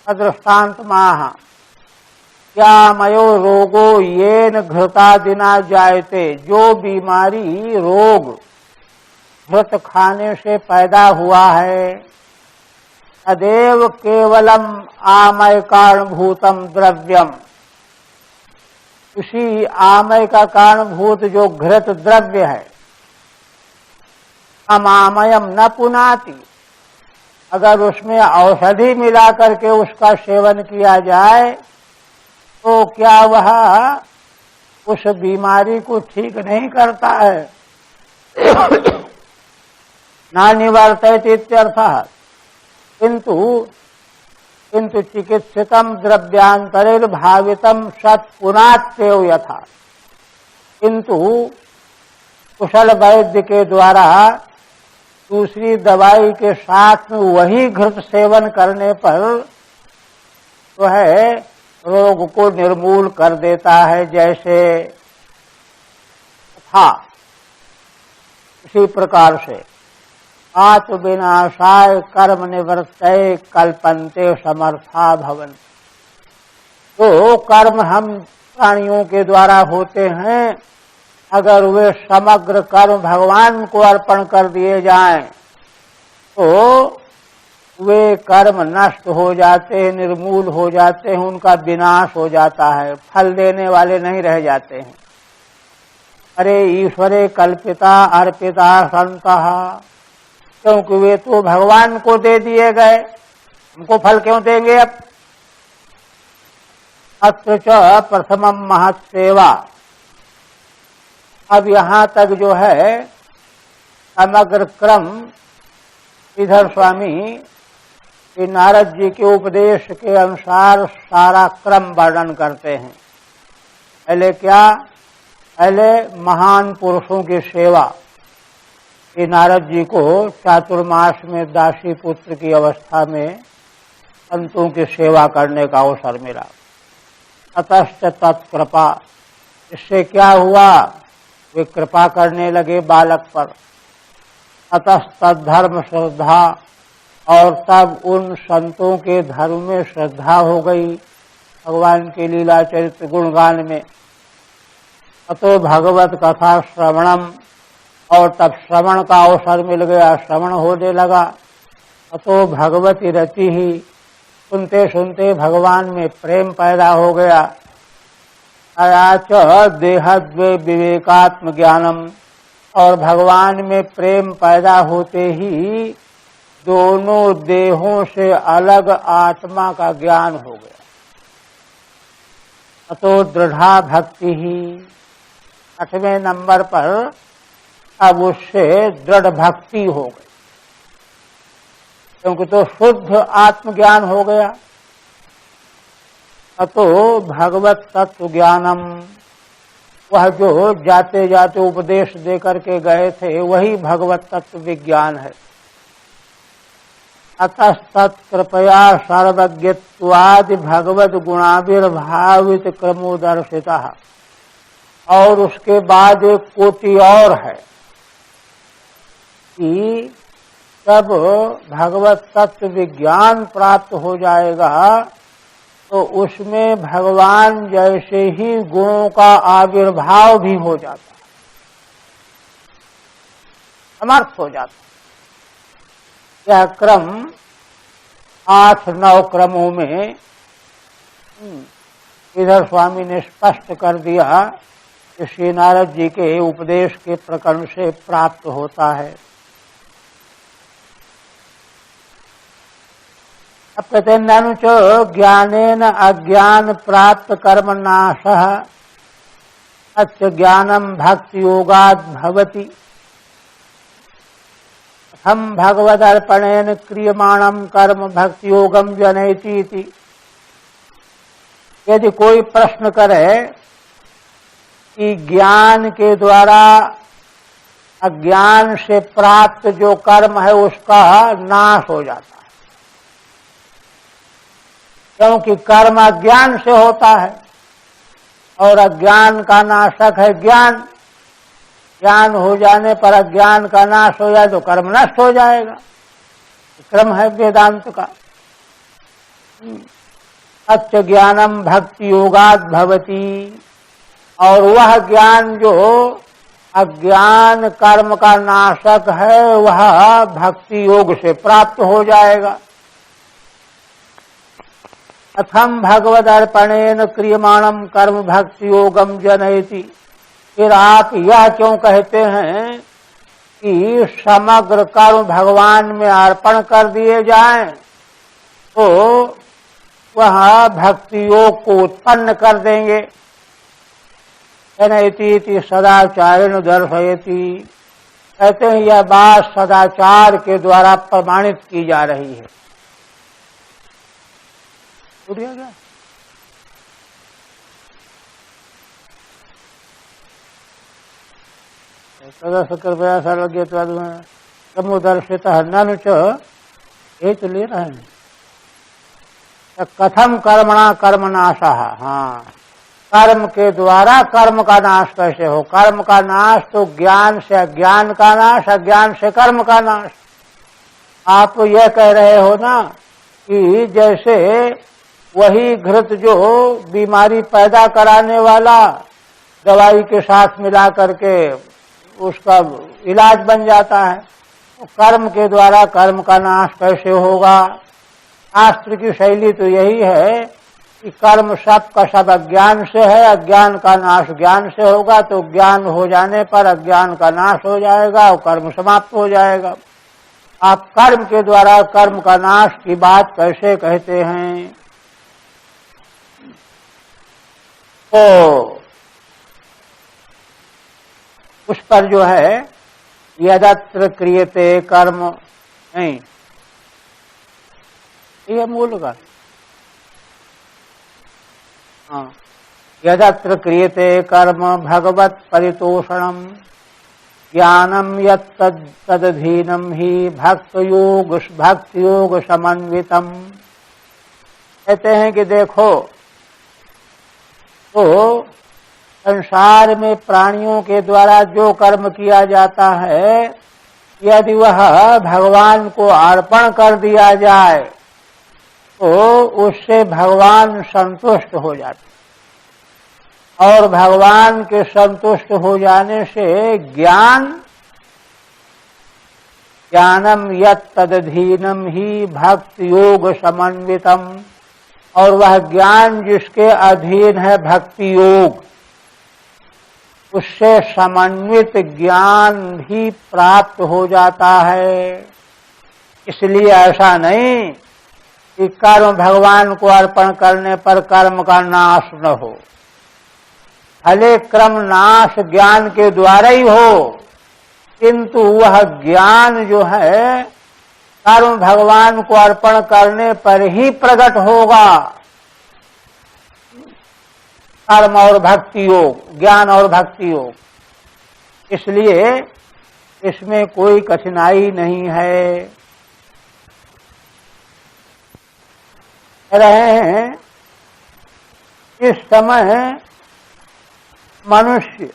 अदृष्टान्त माह क्या मयो रोगो येन घृतादिना जायते। जो बीमारी, रोग घृत खाने से पैदा हुआ है, तदेव केवलम आमय कारणभूतम द्रव्यम, उसी आमय का कारणभूत जो घृत द्रव्य है, अमामयम न पुनाति, अगर उसमें औषधि मिला करके उसका सेवन किया जाए तो क्या वह उस बीमारी को ठीक नहीं करता है? न निवर्तयति इत्यर्थः। किंतु चिकित्सितम द्रव्यांतरिर्भावितम सत् पुनात्येव यथा, किंतु कुशल वैद्य के द्वारा दूसरी दवाई के साथ में वही घृत सेवन करने पर जो है रोग को निर्मूल कर देता है, जैसे था इसी प्रकार से आत्म विनाशाय कर्म निवृत्तये कल्पन्ते समर्था भवन। तो कर्म हम प्राणियों के द्वारा होते हैं, अगर वे समग्र कर्म भगवान को अर्पण कर दिए जाएं तो वे कर्म नष्ट हो जाते हैं, निर्मूल हो जाते हैं, उनका विनाश हो जाता है, फल देने वाले नहीं रह जाते हैं। अरे ईश्वरे कल्पिता अर्पिता संतः, क्योंकि वे तो भगवान को दे दिए गए, हमको फल क्यों देंगे? अब अत्र च प्रथमम महत् सेवा। अब यहाँ तक जो है समग्र क्रम इधर स्वामी श्री नारद जी के उपदेश के अनुसार सारा क्रम वर्णन करते हैं। पहले क्या? पहले महान पुरुषों की सेवा। श्री नारद जी को चातुर्मास में दासी पुत्र की अवस्था में संतों की सेवा करने का अवसर मिला। अतश्च तत्कृपा, इससे क्या हुआ? वे कृपा करने लगे बालक पर। अतस्तद्धर्म श्रद्धा, और तब उन संतों के धर्म में श्रद्धा हो गई, भगवान के लीला चरित्र गुणगान में। अतो भगवत कथा श्रवणम, और तब श्रवण का अवसर मिल गया, श्रवण होने लगा। अतो भगवती रति ही, सुनते सुनते भगवान में प्रेम पैदा हो गया। अयाच देहद्वे विवेकात्म ज्ञानम, और भगवान में प्रेम पैदा होते ही दोनों देहों से अलग आत्मा का ज्ञान हो गया। अतो दृढ़ा भक्ति ही, 8वें नंबर पर अब उससे दृढ़ भक्ति हो गई, क्योंकि तो शुद्ध आत्मज्ञान हो गया। अतो भगवत तत्व ज्ञानम, वह जो जाते जाते उपदेश दे करके गए थे वही भगवत तत्व विज्ञान है। अतस्तत् कृपया सर्वज्ञत्वादि भगवत गुणाविर्भावित क्रमोदर्शिता, और उसके बाद एक कोटि और है कि जब भगवत तत्व विज्ञान प्राप्त हो जाएगा तो उसमें भगवान जैसे ही गुणों का आविर्भाव भी हो जाता है, समर्थ हो जाता है। यह क्रम 8-9 क्रमों में इधर स्वामी ने स्पष्ट कर दिया कि श्री नारद जी के उपदेश के प्रकरण से प्राप्त होता है। प्रत्यनु च ज्ञानेन अज्ञान प्राप्त कर्म नाशः अच्च ज्ञानम भक्ति योगाद भवति। हम भगवदर्पणेन क्रियमाणम कर्म भक्ति योगम जनयति इति। यदि कोई प्रश्न करे कि ज्ञान के द्वारा अज्ञान से प्राप्त जो कर्म है उसका नाश हो जाता है, क्योंकि कर्म अज्ञान से होता है और अज्ञान का नाशक है ज्ञान। ज्ञान हो जाने पर अज्ञान का नाश हो जाए तो कर्म नष्ट हो जाएगा। क्रम है वेदांत का। सत्य ज्ञानम भक्ति योगाद भवति, और वह ज्ञान जो अज्ञान कर्म का नाशक है, वह भक्ति योग से प्राप्त हो जाएगा। कथम भगवद अर्पणेन क्रियमाणम कर्म भक्ति योगम जनयति। फिर आप यह क्यों कहते हैं कि समग्र कर्म भगवान में अर्पण कर दिए जाएं तो वह भक्ति योग को उत्पन्न कर देंगे। जनयति सदाचारेण दर्शयति। कहते हैं यह बात सदाचार के द्वारा प्रमाणित की जा रही है। कृपया सर्वज्ञत्वाद समुदर्शित ननु च ये तो ले रहे हैं। कथम कर्मणा कर्मनाशः। हाँ, कर्म के द्वारा कर्म का नाश कैसे हो? कर्म का नाश तो ज्ञान से अज्ञान का नाश, अज्ञान से कर्म का नाश। आप यह कह रहे हो ना कि जैसे वही घृत जो बीमारी पैदा कराने वाला दवाई के साथ मिला करके उसका इलाज बन जाता है, तो कर्म के द्वारा कर्म का नाश कैसे होगा? शास्त्र की शैली तो यही है कि कर्म सब का सब अज्ञान से है, अज्ञान का नाश ज्ञान से होगा, तो ज्ञान हो जाने पर अज्ञान का नाश हो जाएगा और कर्म समाप्त हो जाएगा। आप कर्म के द्वारा कर्म का नाश की बात कैसे कहते हैं? तो उस पर जो है यदत्र क्रियते कर्म नहीं, ये मूल का। हाँ, यदत्र क्रियते कर्म भगवत परितोषणम ज्ञानम यदधीनम ही भक्ति योग समन्वितम। कहते हैं कि देखो, तो संसार में प्राणियों के द्वारा जो कर्म किया जाता है, यदि वह भगवान को अर्पण कर दिया जाए तो उससे भगवान संतुष्ट हो जाते, और भगवान के संतुष्ट हो जाने से ज्ञानम यदधीनम ही भक्ति योग समन्वितम, और वह ज्ञान जिसके अधीन है भक्ति योग, उससे समन्वित ज्ञान भी प्राप्त हो जाता है। इसलिए ऐसा नहीं कि कर्म भगवान को अर्पण करने पर कर्म का नाश न हो, भले क्रम नाश ज्ञान के द्वारा ही हो, किंतु वह ज्ञान जो है कर्म भगवान को अर्पण करने पर ही प्रकट होगा। कर्म और भक्ति योग, ज्ञान और भक्ति योग, इसलिए इसमें कोई कठिनाई नहीं है। रहे हैं इस समय मनुष्य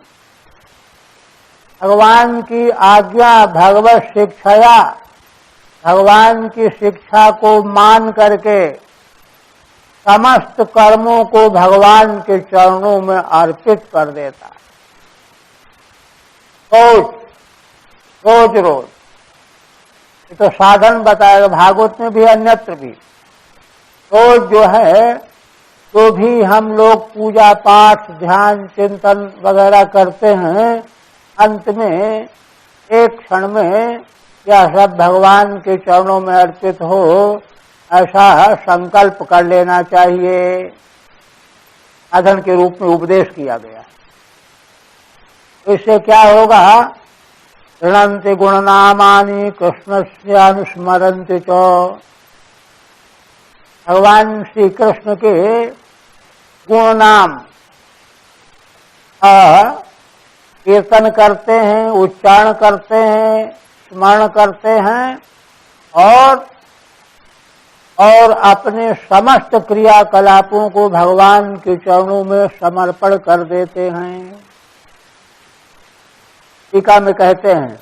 भगवान की आज्ञा, भगवत शिक्षाया, भगवान की शिक्षा को मान करके समस्त कर्मों को भगवान के चरणों में अर्पित कर देता। रोज रोज ये तो साधन बताएगा, भागवत में भी अन्यत्र भी। रोज जो है, जो भी हम लोग पूजा पाठ ध्यान चिंतन वगैरह करते हैं, अंत में एक क्षण में यह सब भगवान के चरणों में अर्पित हो, ऐसा संकल्प कर लेना चाहिए। साधन के रूप में उपदेश किया गया। इससे क्या होगा? ऋणन्ति गुणनामानि कृष्णस्य अनुस्मरन्ति च। भगवान श्री कृष्ण के गुण नाम कीर्तन करते हैं, उच्चारण करते हैं, स्मरण करते हैं, और अपने समस्त क्रियाकलापों को भगवान के चरणों में समर्पण कर देते हैं। टीका में कहते हैं,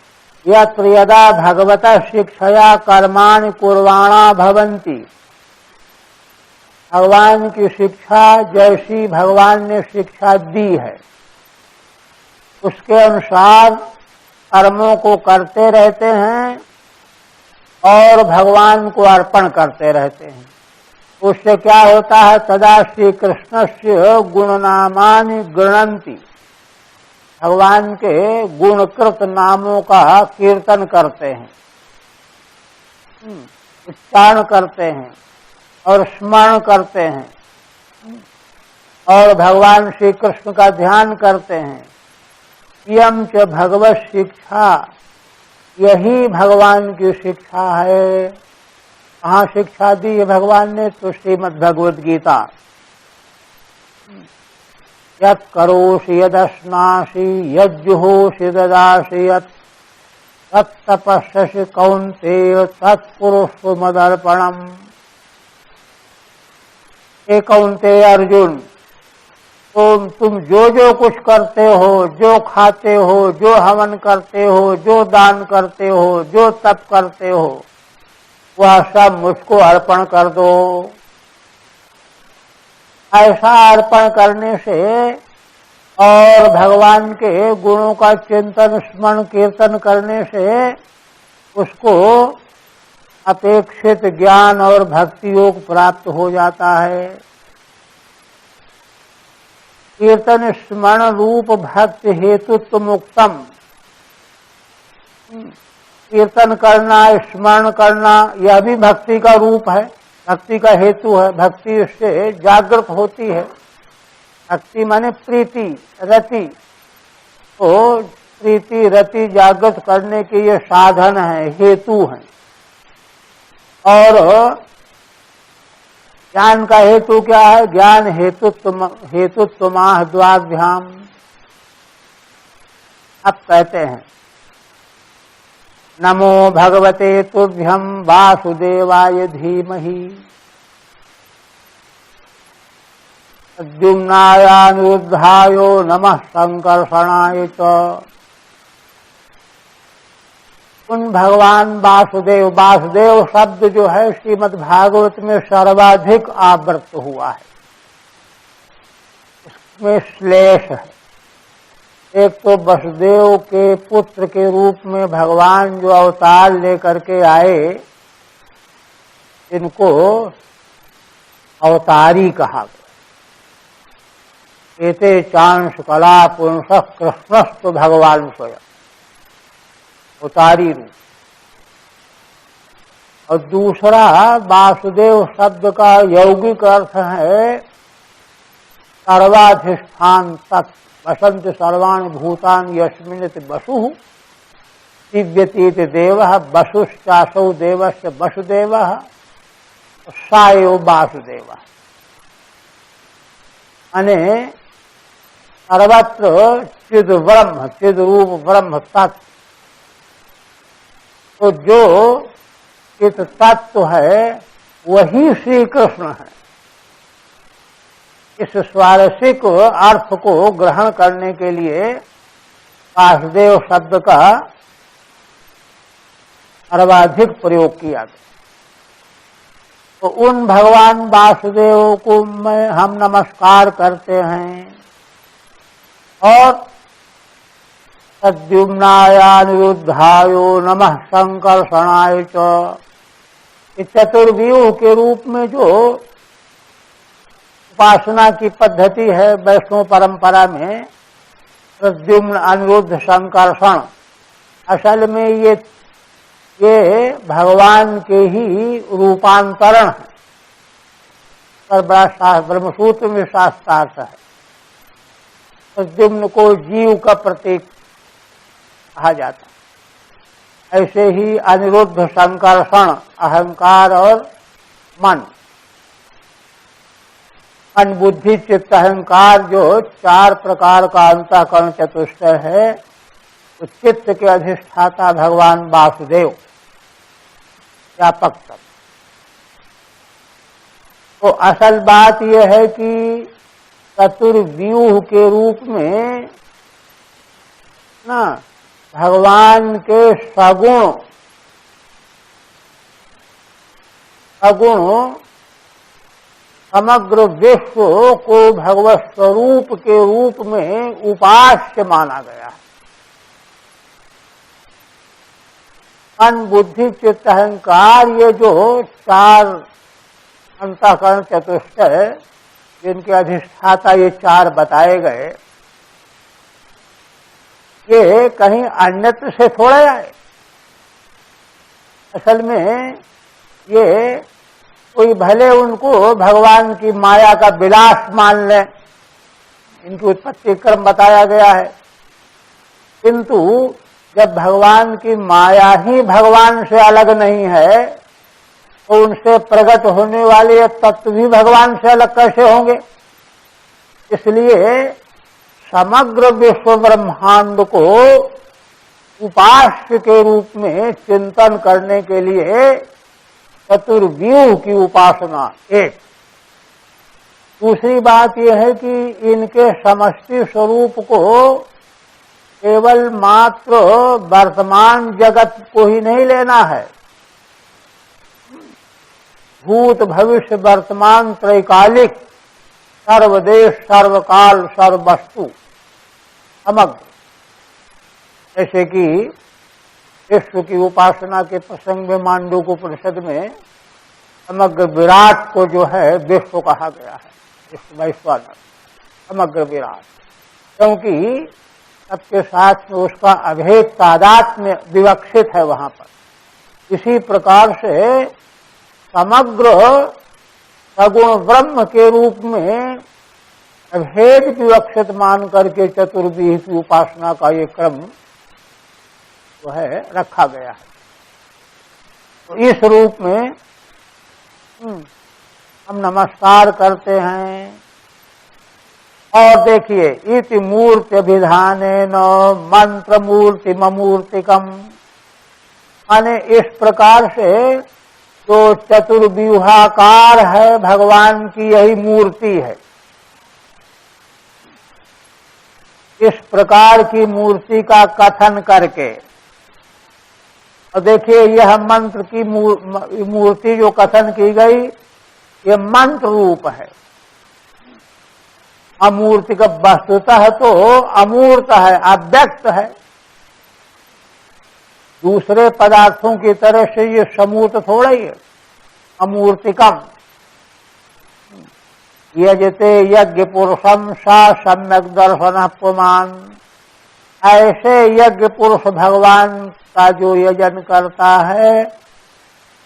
यत्र यदा भगवतः शिक्षया कर्माणि कुर्वाणा भवन्ति। भगवान की शिक्षा जैसी भगवान ने शिक्षा दी है, उसके अनुसार कर्मों को करते रहते हैं और भगवान को अर्पण करते रहते हैं। उससे क्या होता है? तदा श्री कृष्ण से गुणनामानि गृणंती, भगवान के गुणकृत नामों का कीर्तन करते हैं, उच्चारण करते हैं और स्मरण करते हैं और भगवान श्री कृष्ण का ध्यान करते हैं। इयं च भगवत शिक्षा, यही भगवान की शिक्षा है। कहाँ शिक्षा दी है भगवान ने? तो श्रीमद् भगवद गीता। यत् करोषि यदश्नासि यज्जुहोषि ददासि यत् तत्तपस्यसि कौन्तेय तत्कुरुष्व मदर्पणम्। हे कौन्तेय अर्जुन, तुम जो जो कुछ करते हो, जो खाते हो, जो हवन करते हो, जो दान करते हो, जो तप करते हो, वह सब मुझको अर्पण कर दो। ऐसा अर्पण करने से और भगवान के गुणों का चिंतन स्मरण कीर्तन करने से उसको अपेक्षित ज्ञान और भक्ति योग प्राप्त हो जाता है। कीर्तन स्मरण रूप भक्ति हेतुत्व मुक्तम, कीर्तन करना स्मरण करना यह भी भक्ति का रूप है, भक्ति का हेतु है। भक्ति उससे जागृत होती है। भक्ति माने प्रीति रति, तो प्रीति रति जागृत करने के ये साधन है, हेतु है। और ज्ञान का हेतु क्या है? ज्ञान हेतुत्व माह द्वाभ्याम। अब कहते हैं नमो भगवते तुभ्यं वासुदेवाय धीमहि द्युम्नायानुरुद्धाय नमः संकर्षणाय च। उन भगवान वासुदेव, वासुदेव शब्द जो है श्रीमद् भागवत में सर्वाधिक आवृत हुआ है। इसमें श्लेष है। एक तो वसुदेव के पुत्र के रूप में भगवान जो अवतार लेकर के आए, इनको अवतारी कहा गया। एते चांश कला पुंस कृष्णस्तु भगवान स्वयं, अवतारी रूप। और दूसरा वासुदेव शब्द का यौगिक अर्थ है सर्वाधिष्ठान तत्व। वसंत सर्वाणि भूतानि यस्मिन्निति वसुः दिव्यतीति देवः वसुश्चासौ देवस्य वसुदेवः सा एव वासुदेवः। माने सर्वत्र चिद ब्रह्म, चिद रूप ब्रह्म तत्व। तो जो चित तत्व है वही श्री कृष्ण है। इस स्वारसिक अर्थ को ग्रहण करने के लिए वासुदेव शब्द का सर्वाधिक प्रयोग किया गया। तो उन भगवान वासुदेव को में हम नमस्कार करते हैं। और तद्युम्नायानुरुद्धायो नमः संकर्षणाय च, चतुर्व्यूह के रूप में जो उपासना की पद्धति है वैष्णव परंपरा में, प्रद्युम्न अनिरुद्ध संकर्षण, असल में ये भगवान के ही रूपांतरण है। पर बड़ा ब्रह्मसूत्र में शास्त्रार्थ है। प्रद्युम्न को जीव का प्रतीक कहा जाता है। ऐसे ही अनिरुद्ध संकर्षण अहंकार और मन, मन बुद्धि चित्त अहंकार जो चार प्रकार का अंतःकरण चतुष्टय है, तो चित्त के अधिष्ठाता भगवान वासुदेव व्यापक तत्व। तो असल बात यह है कि चतुर्व्यूह के रूप में ना भगवान के सगुण समग्र विश्व को भगवत स्वरूप के रूप में उपास्य माना गया है। मन, बुद्धि, चित्त, अहंकार, ये जो चार अंतःकरण चतुष्टय जिनके अधिष्ठाता ये चार बताए गए, ये कहीं अन्यत्र से थोड़े आए। असल में ये कोई भले उनको भगवान की माया का विलास मान लें, इनकी उत्पत्ति क्रम बताया गया है, किंतु जब भगवान की माया ही भगवान से अलग नहीं है तो उनसे प्रकट होने वाले तत्व भी भगवान से अलग कैसे होंगे। इसलिए समग्र विश्व ब्रह्मांड को उपास्य के रूप में चिंतन करने के लिए चतुर्व्यूह की उपासना एक। दूसरी बात यह है कि इनके समष्टि स्वरूप को केवल मात्र वर्तमान जगत को ही नहीं लेना है, भूत भविष्य वर्तमान त्रैकालिक सर्वदेश सर्वकाल सर्ववस्तु समग्र, जैसे कि विश्व की उपासना के प्रसंग में मांडूक्योपनिषद में समग्र विराट को जो है विश्व कहा गया है, विश्व वैश्वानर समग्र विराट, क्योंकि सबके साथ में उसका अभेद तादात्म्य विवक्षित है वहां पर। इसी प्रकार से समग्र सगुण ब्रह्म के रूप में अभेद विवक्षित मान करके चतुर्व्यूह की उपासना का ये क्रम जो है रखा गया है। तो इस रूप में हम नमस्कार करते हैं। और देखिए, इति मूर्ति अभिधानेन मंत्र मूर्ति ममूर्तिकम, माने इस प्रकार से जो चतुर्व्यूहाकार है भगवान की यही मूर्ति है। इस प्रकार की मूर्ति का कथन करके, और देखिए यह मंत्र की मूर्ति जो कथन की गई ये मंत्र रूप है। अमूर्ति का वस्तुतः तो अमूर्त है, अव्यक्त है, दूसरे पदार्थों की तरह से ये समूर्त थोड़ा ही है। अमूर्तिकम यजते यज्ञ पुरुषम सा सम्यक दर्शन पुमान, ऐसे यज्ञ पुरुष भगवान का जो यजन करता है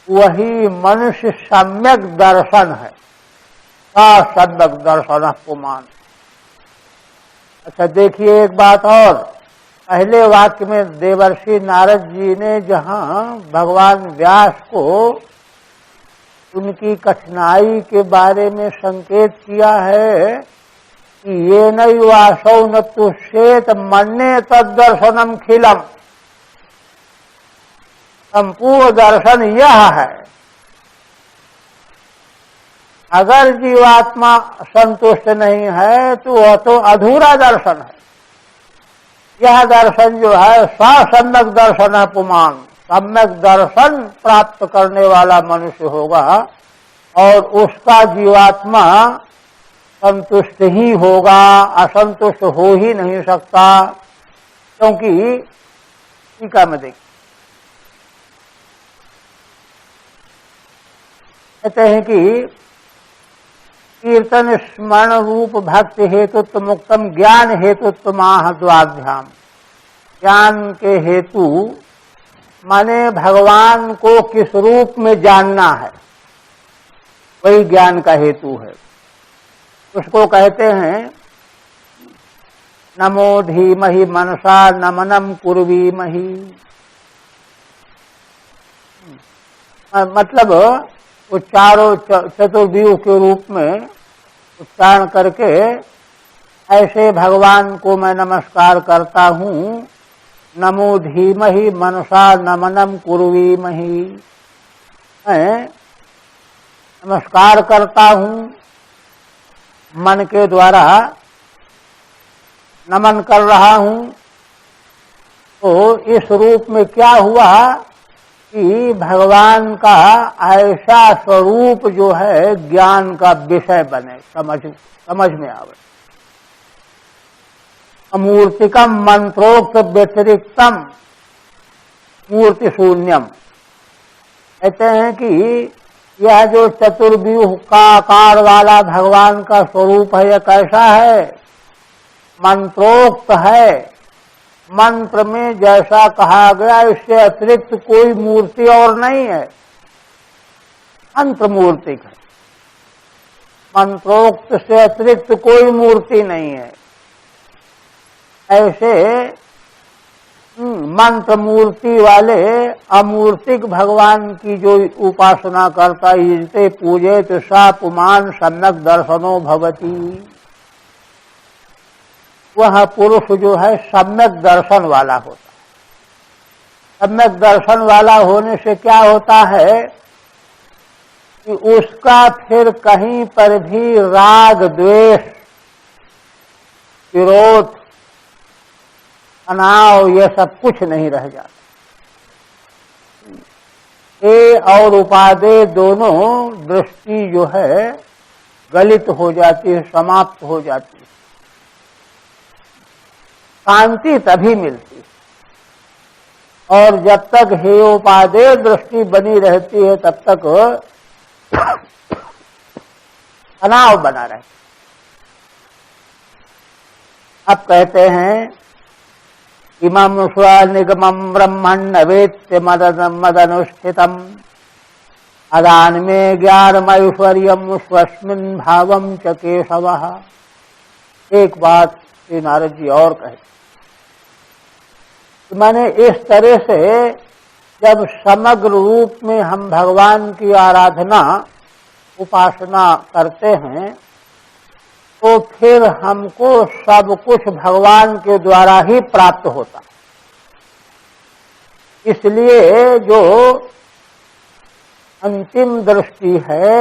वही मनुष्य सम्यक दर्शन है, सा सम्यक दर्शन पुमान। अच्छा देखिए एक बात और, पहले वाक्य में देवर्षि नारद जी ने जहां भगवान व्यास को उनकी कठिनाई के बारे में संकेत किया है कि ये नैवासौ न तुष्येत मन्ये तद्दर्शनम खिलम, संपूर्ण दर्शन यह है। अगर जीवात्मा संतुष्ट नहीं है तो वह तो अधूरा दर्शन है। यह दर्शन जो है सम्यक दर्शन पुमान, सम्यक दर्शन प्राप्त करने वाला मनुष्य होगा और उसका जीवात्मा संतुष्ट ही होगा, असंतुष्ट हो ही नहीं सकता। क्योंकि टीका में देखिए कहते हैं कि कीर्तन स्मरण रूप भक्ति हेतुत्व मुक्तम ज्ञान हेतुत्व महाद्वाभ्याम। ज्ञान के हेतु माने भगवान को किस रूप में जानना है, वही ज्ञान का हेतु है। उसको कहते हैं नमो धीमहि मनसा नमनम कुर्वीमहि, मतलब वो चारों चतुर्व्यूह के रूप में उच्चारण करके ऐसे भगवान को मैं नमस्कार करता हूँ। नमो धीमहि मनसा नमनम कुर्वीमहि, मैं नमस्कार करता हूँ, मन के द्वारा नमन कर रहा हूँ। तो इस रूप में क्या हुआ कि भगवान का ऐसा स्वरूप जो है ज्ञान का विषय बने, समझ में आवे। अमूर्तिकम मंत्रोक्त व्यतिरिक्तम मूर्ति शून्यम। कहते हैं कि यह जो चतुर्व्यूह का आकार वाला भगवान का स्वरूप है, यह कैसा है? मंत्रोक्त है। मंत्र में जैसा कहा गया इससे अतिरिक्त कोई मूर्ति और नहीं है, मंत्र मूर्तिक है। मंत्रोक्त से अतिरिक्त कोई मूर्ति नहीं है। ऐसे मंत्र मूर्ति वाले अमूर्तिक भगवान की जो उपासना करता इजते पूजे तो सा पुमान सम्यक दर्शनो भवती। वह पुरुष जो है सम्यक दर्शन वाला होता है। सम्यक दर्शन वाला होने से क्या होता है कि उसका फिर कहीं पर भी राग द्वेष विरोध तनाव ये सब कुछ नहीं रह जाता। ए और उपादेय दोनों दृष्टि जो है गलित हो जाती है, समाप्त हो जाती है। शांति तभी मिलती है। और जब तक हेयोपादेय दृष्टि बनी रहती है तब तक तनाव बना रहता है। अब कहते हैं इमं स्वनिगमं ब्रह्मण्य वेत्य मदनुष्ठितम् अदान में ज्ञानमैश्वर्यम स्वस्मिन् भावम च केशवः। एक बात श्री नारद जी और कहे, माने इस तरह से जब समग्र रूप में हम भगवान की आराधना उपासना करते हैं तो फिर हमको सब कुछ भगवान के द्वारा ही प्राप्त होता। इसलिए जो अंतिम दृष्टि है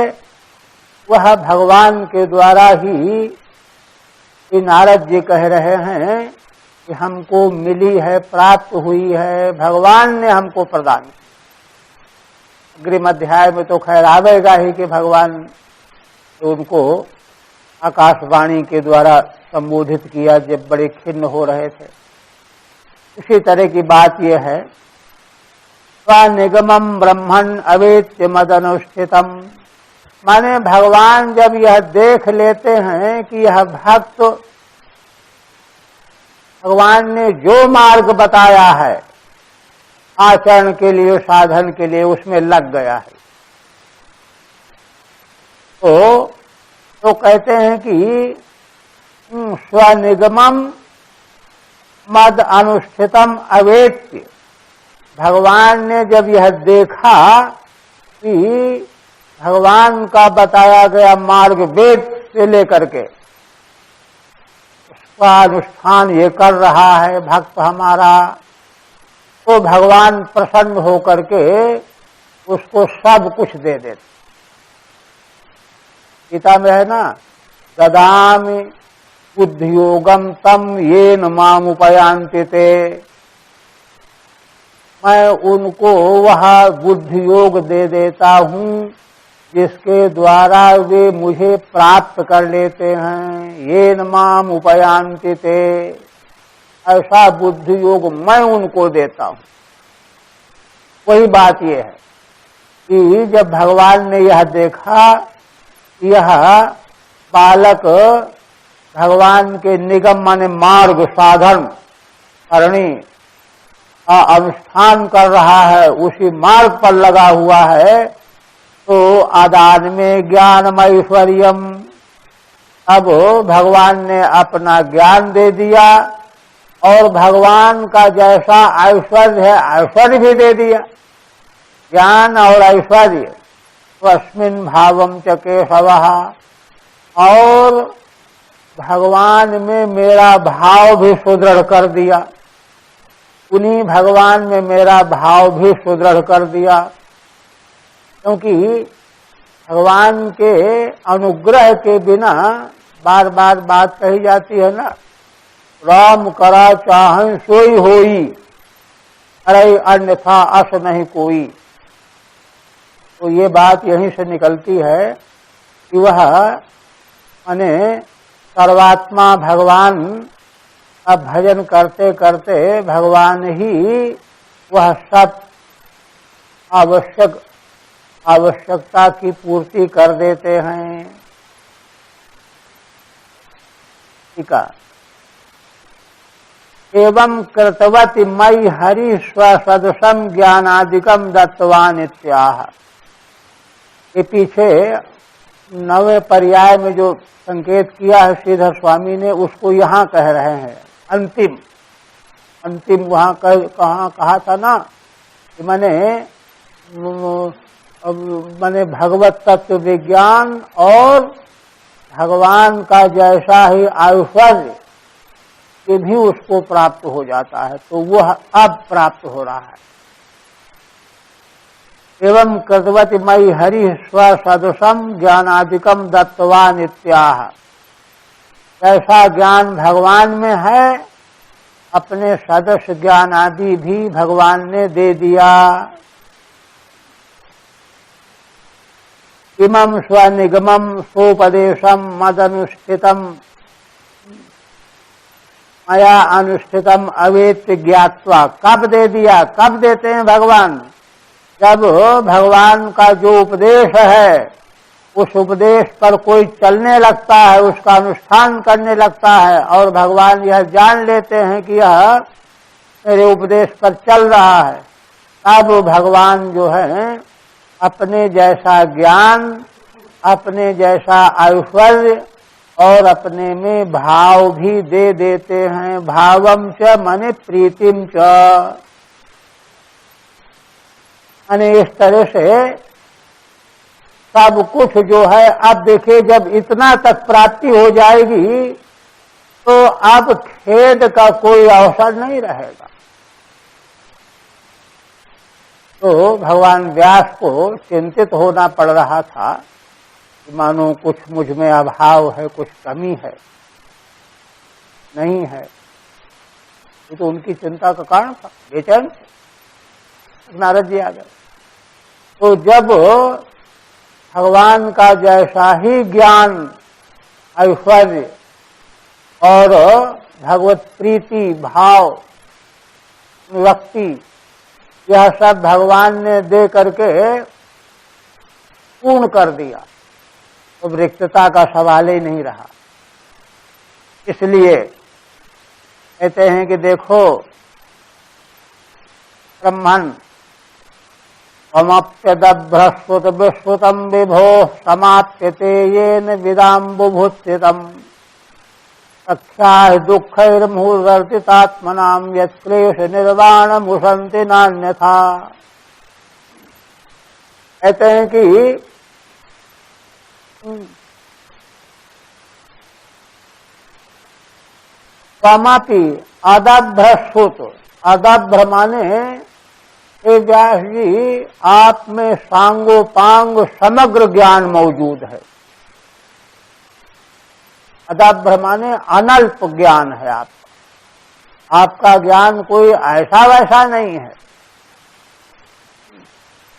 वह भगवान के द्वारा ही नारद जी कह रहे हैं कि हमको मिली है, प्राप्त हुई है, भगवान ने हमको प्रदान की। अग्रिम अध्याय में तो खैर आवेगा ही कि भगवान उनको आकाशवाणी के द्वारा संबोधित किया जब बड़े खिन्न हो रहे थे। इसी तरह की बात यह है, स्वनिगमं ब्रह्मन् अवेत्य मदनुष्ठितम्। माने भगवान जब यह देख लेते हैं कि यह भक्त भगवान ने जो मार्ग बताया है आचरण के लिए, साधन के लिए, उसमें लग गया है, तो कहते हैं कि स्वनिगमं मद अनुष्ठितम अवेत्य। भगवान ने जब यह देखा कि भगवान का बताया गया मार्ग वेद से लेकर के उसका अनुष्ठान ये कर रहा है भक्त हमारा, तो भगवान प्रसन्न होकर के उसको सब कुछ दे देते। गीता में है ना, ददामि बुद्धियोगम तम येन माम उपयान्ति ते। मैं उनको वह बुद्धियोग दे देता हूँ जिसके द्वारा वे मुझे प्राप्त कर लेते हैं। येन माम उपयान्ति ते, ऐसा बुद्धि योग मैं उनको देता हूँ। वही बात यह है कि जब भगवान ने यह देखा, यह बालक भगवान के निगम माने मार्ग साधन करनी का अनुष्ठान कर रहा है, उसी मार्ग पर लगा हुआ है, तो आदान में ज्ञानम ऐश्वर्यम। अब भगवान ने अपना ज्ञान दे दिया और भगवान का जैसा ऐश्वर्य है ऐश्वर्य भी दे दिया। ज्ञान और ऐश्वर्य स्वस्मिन् भावम च केशवः। और भगवान में मेरा भाव भी सुदृढ़ कर दिया, उन्हीं भगवान में मेरा भाव भी सुदृढ़ कर दिया। क्योंकि भगवान के अनुग्रह के बिना बार बार बात कही जाती है ना, राम करा चाहन सोई होई। अरे अन्यथा अस नहीं कोई। तो ये बात यहीं से निकलती है कि वह माने सर्वात्मा भगवान का भजन करते करते भगवान ही वह सब आवश्यकता की पूर्ति कर देते हैं। ठीक है। एवं कृतवति मयि हरि स्वसदृशम ज्ञानादिकम दत्तवान इत्याह। ये पीछे 9वें पर्याय में जो संकेत किया है श्रीधर स्वामी ने, उसको यहाँ कह रहे हैं। अंतिम वहाँ कहाँ कहा था ना कि मैंने भगवत तत्व विज्ञान और भगवान का जैसा ही ऐश्वर्य ये भी उसको प्राप्त हो जाता है, तो वह अब प्राप्त हो रहा है। एवं कृतवति मयि हरि स्वसदृशम ज्ञानादिकम दत्तवान इत्याह। ऐसा ज्ञान भगवान में है, अपने सदस्य ज्ञान आदि भी भगवान ने दे दिया। इमं स्वनिगमं सोपदेशम मदनुष्ठितम मया अनुष्ठितम अवेत्य ज्ञात्वा। कब दे दिया? कब देते हैं भगवान? जब भगवान का जो उपदेश है उस उपदेश पर कोई चलने लगता है, उसका अनुष्ठान करने लगता है और भगवान यह जान लेते हैं कि यह मेरे उपदेश पर चल रहा है, तब भगवान जो है अपने जैसा ज्ञान, अपने जैसा ऐश्वर्य और अपने में भाव भी दे देते हैं। भावम च माने प्रीतिम च। माने इस तरह से सब कुछ जो है, अब देखिए जब इतना तक प्राप्ति हो जाएगी तो अब खेद का कोई अवसर नहीं रहेगा। तो भगवान व्यास को चिंतित होना पड़ रहा था कि मानो कुछ मुझ में अभाव है, कुछ कमी है, नहीं है। ये तो उनकी चिंता का कारण था, बेचैन थे। नारद जी आ गए। तो जब भगवान का जैसा ही ज्ञान, ऐश्वर्य और भगवत प्रीति, भाव, भक्ति, यह सब भगवान ने दे करके पूर्ण कर दिया, तो रिक्तता का सवाल ही नहीं रहा। इसलिए कहते हैं कि देखो ब्रह्मन् त्वमप्यदभ्रश्रुत विश्रुतम विभो समाप्यते येन विदाम्बुभूषितम् सख्याः दुःखैर्मुहुर्वर्तितात्मनां यत्क्लेश निर्वाणमुशन्ति नान्यथा। कहते हैं कि त्वमपि अदभ्रश्रुत। अदभ्र माने हे व्यास जी, आप में सांगोपांग समग्र ज्ञान मौजूद है। अदभ्र माने अनल्प ज्ञान है आपका। आपका ज्ञान कोई ऐसा वैसा नहीं है।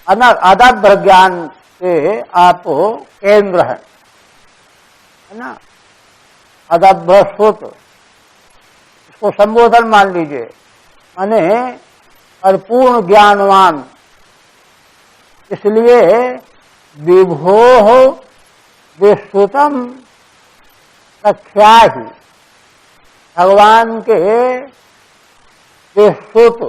अदभ्र ज्ञान से आप केंद्र है ना। अदभ्रश्रुत इसको संबोधन मान लीजिए, माने परिपूर्ण ज्ञानवान। इसलिए विभोः विश्रुतम सख्याहि। भगवान के विश्रुत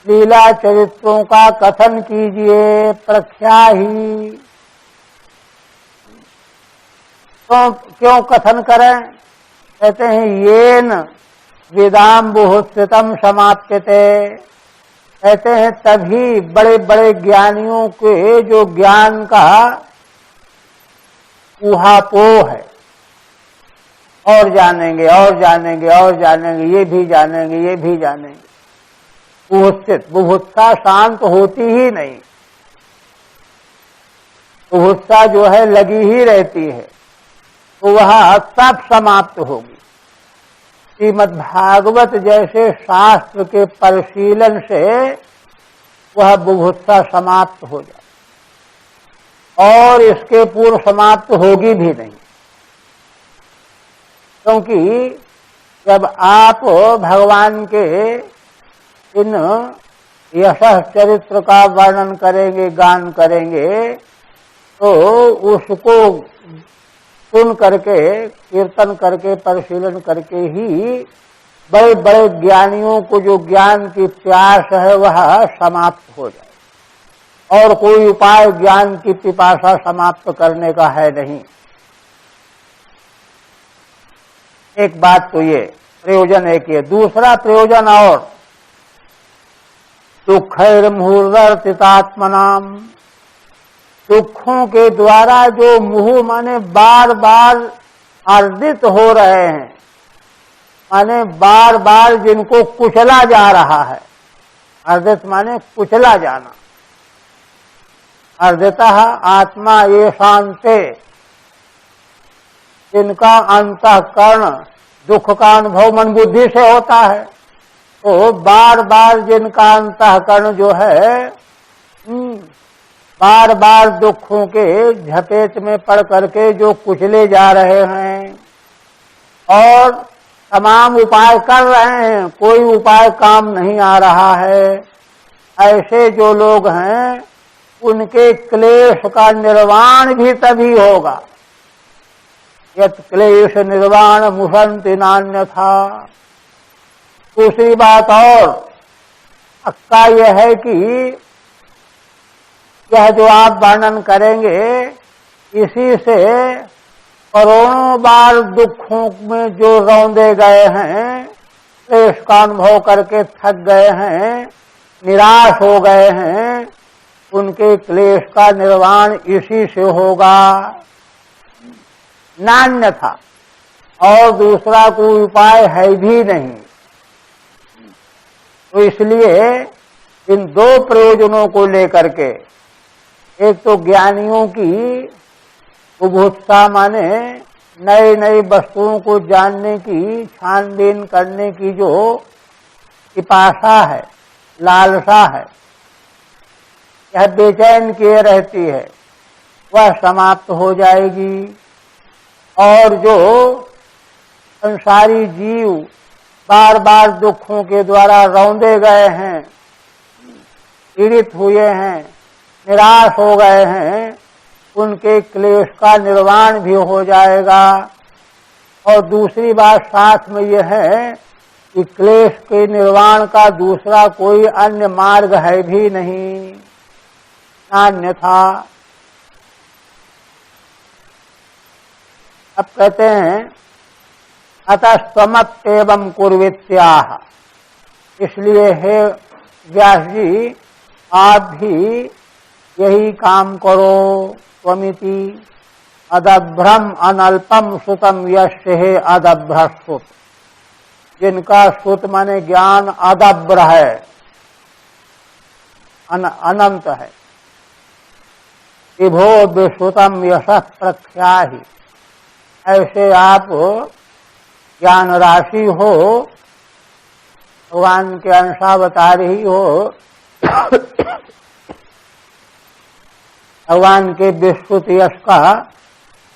लीला चरित्रों का कथन कीजिए, प्रख्याहि। तो क्यों कथन करें? कहते हैं येन विदाम्बुभूषितम समाप्यते। कहते हैं तभी बड़े बड़े ज्ञानियों के जो ज्ञान का ऊहापोह है, और जानेंगे और जानेंगे और जानेंगे, ये भी जानेंगे ये भी जानेंगे, बुभुत्सा शांत होती ही नहीं। बुभुत्सा जो है लगी ही रहती है, तो वह सब समाप्त होगी। श्रीमद् भागवत जैसे शास्त्र के परिशीलन से वह बुभुत्सा समाप्त हो जाए, और इसके पूर्व समाप्त होगी भी नहीं। क्योंकि जब आप भगवान के इन यशः चरित्र का वर्णन करेंगे, गान करेंगे, तो उसको सुन करके, कीर्तन करके, परिशीलन करके ही बड़े बड़े ज्ञानियों को जो ज्ञान की प्यास है वह समाप्त हो जाए, और कोई उपाय ज्ञान की पिपासा समाप्त करने का है नहीं। एक बात तो ये प्रयोजन एक ये। दूसरा प्रयोजन और, दुःखैर्मुहुर्वर्तितात्मनाम, दुखों के द्वारा जो मुहुः माने बार बार अर्जित हो रहे हैं, माने बार बार जिनको कुचला जा रहा है। अर्जित माने कुचला जाना। अर्जितः आत्मा ये शांते, जिनका अंतःकरण दुख का अनुभव मन बुद्धि से होता है, तो बार बार जिनका अंतःकरण जो है बार बार दुखों के झपेट में पड़ करके जो कुचले जा रहे हैं और तमाम उपाय कर रहे हैं, कोई उपाय काम नहीं आ रहा है, ऐसे जो लोग हैं उनके क्लेश का निर्वाण भी तभी होगा। यत् क्लेश निर्वाण मुसन्ति नान्यथा। दूसरी बात और पक्का यह है कि यह जो आप वर्णन करेंगे, इसी से करोड़ों बार दुखों में जो रौंदे गए हैं, क्लेश का अनुभव करके थक गए हैं, निराश हो गए हैं, उनके क्लेश का निर्वाण इसी से होगा, नान्य था। और दूसरा कोई उपाय है भी नहीं। तो इसलिए इन दो प्रयोजनों को लेकर के, एक तो ज्ञानियों की बुभुत्सा माने नई नई वस्तुओं को जानने की, छानबीन करने की जो पिपासा है, लालसा है, यह बेचैन किए रहती है, वह समाप्त हो जाएगी। और जो संसारी जीव बार बार दुखों के द्वारा रौंदे गए हैं, पीड़ित हुए हैं, निराश हो गए हैं, उनके क्लेश का निर्वाण भी हो जाएगा। और दूसरी बात साथ में यह है कि क्लेश के निर्वाण का दूसरा कोई अन्य मार्ग है भी नहीं, अन्यथा। अब कहते हैं अतस्त्वमत एवं कुर्वित्याह, इसलिए हे व्यास जी आप भी यही काम करो। त्वमिति अदभ्रम अनल्पम सुतम यस्य हे अदभ्र सुत, जिनका सुत माने ज्ञान अदभ्र है, अनंत है। विभो विश्रुतम यशः प्रख्याहि, ऐसे आप ज्ञान राशि हो, भगवान के अंशावतारी हो, भगवान के विस्तृत यश का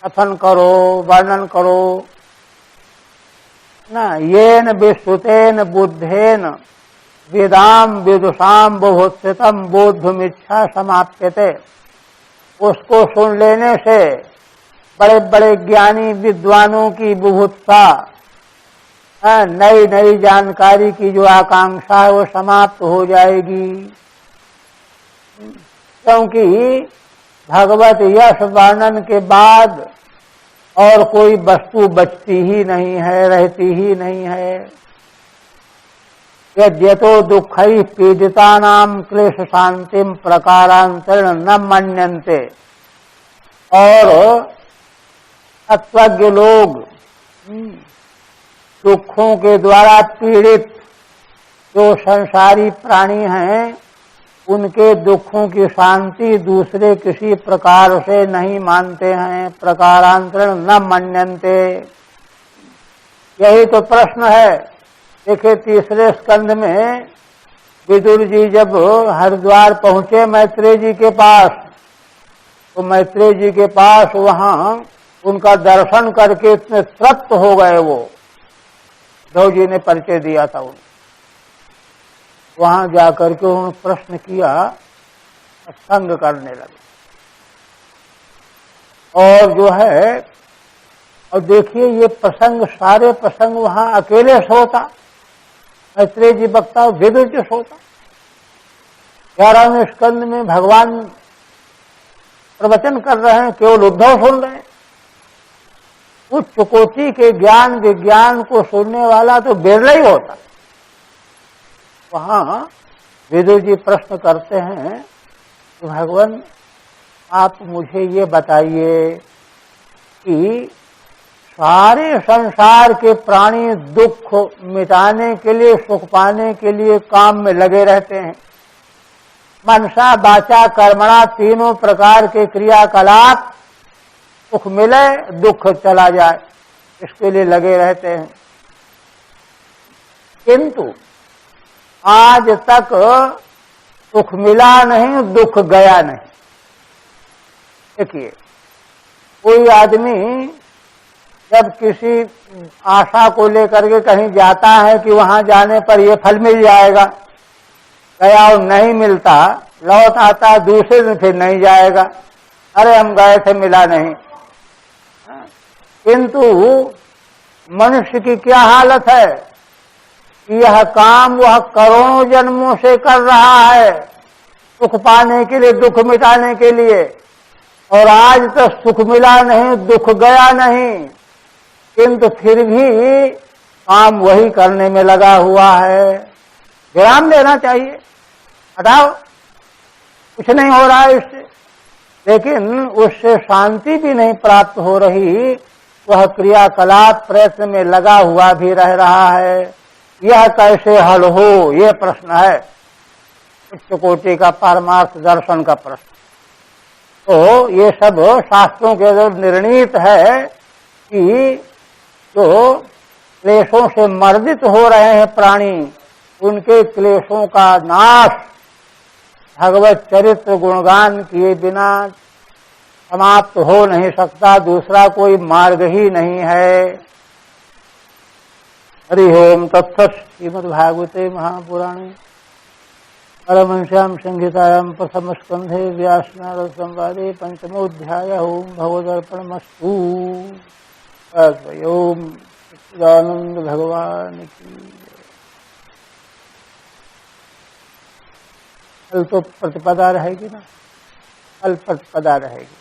कथन करो, वर्णन करो ना। येन विस्तृतेन बुद्धेन वेदाम विदुषाम बुभुत्सितम बोद्धुमिच्छा समाप्यते, उसको सुन लेने से बड़े बड़े ज्ञानी विद्वानों की बुभुत्सा, नई नई जानकारी की जो आकांक्षा है वो समाप्त हो जाएगी। क्योंकि भगवत यश वर्णन के बाद और कोई वस्तु बचती ही नहीं है, रहती ही नहीं है। यद्यतो दुःखैः पीडितानां क्लेश शांतिम प्रकारांतरेण न मन्यन्ते, और तत्वज्ञ लोग दुखों के द्वारा पीड़ित जो संसारी प्राणी हैं, उनके दुखों की शांति दूसरे किसी प्रकार से नहीं मानते हैं। प्रकारांतरण न मन्यन्ते, यही तो प्रश्न है। देखिए, तीसरे स्कंध में विदुर जी जब हरिद्वार पहुंचे मैत्रेय जी के पास, तो मैत्रेय जी के पास वहां उनका दर्शन करके इतने तृप्त हो गए वो, उद्धव जी ने परिचय दिया था उन्हें। वहां जाकर के उन्होंने प्रश्न किया, संग करने लगे। और जो है, और देखिए ये प्रसंग, सारे प्रसंग वहां अकेले सोता, मैत्रेय जी वक्ता, विदुर जी सोता। 11वें स्कंद में भगवान प्रवचन कर रहे हैं, केवल उद्धव सुन रहे हैं। उच्च कोटि के ज्ञान विज्ञान को सुनने वाला तो बिरला ही होता। वहां विदुर जी प्रश्न करते हैं कि भगवान आप मुझे ये बताइए कि सारे संसार के प्राणी दुख मिटाने के लिए, सुख पाने के लिए काम में लगे रहते हैं। मनसा वाचा कर्मणा तीनों प्रकार के क्रियाकलाप, सुख मिले दुख चला जाए, इसके लिए लगे रहते हैं। किंतु आज तक सुख मिला नहीं, दुख गया नहीं। देखिए, कोई आदमी जब किसी आशा को लेकर के कहीं जाता है कि वहां जाने पर यह फल मिल जाएगा, गया और नहीं मिलता, लौट आता, दूसरे दिन फिर नहीं जाएगा, अरे हम गए थे मिला नहीं। किंतु मनुष्य की क्या हालत है, यह काम वह करोड़ों जन्मों से कर रहा है, सुख पाने के लिए, दुख मिटाने के लिए, और आज तक सुख मिला नहीं, दुख गया नहीं, किंतु फिर भी काम वही करने में लगा हुआ है। विराम देना चाहिए, हटाओ, कुछ नहीं हो रहा है इससे। लेकिन उससे शांति भी नहीं प्राप्त हो रही, वह क्रियाकलाप प्रयत्न में लगा हुआ भी रह रहा है। यह कैसे हल हो, यह प्रश्न है, उच्च कोटि का पारमार्थ दर्शन का प्रश्न। तो ये सब शास्त्रों के अंदर निर्णीत है कि जो क्लेशों से मर्दित हो रहे हैं प्राणी, उनके क्लेशों का नाश भगवत चरित्र गुणगान किए बिना समाप्त हो नहीं सकता, दूसरा कोई मार्ग ही नहीं है। हरि ओम तत्सत्। श्रीमद्भागवते महापुराणे परमहंस्यां संहितायां प्रथम स्कंधे व्यास नारद संवादे पंचमोऽध्याय। ओम भगवदर्पणमस्तु। ओम सच्चिदानंद भगवान की। कल तो प्रतिपदा रहेगी ना, कल प्रतिपदा रहेगी।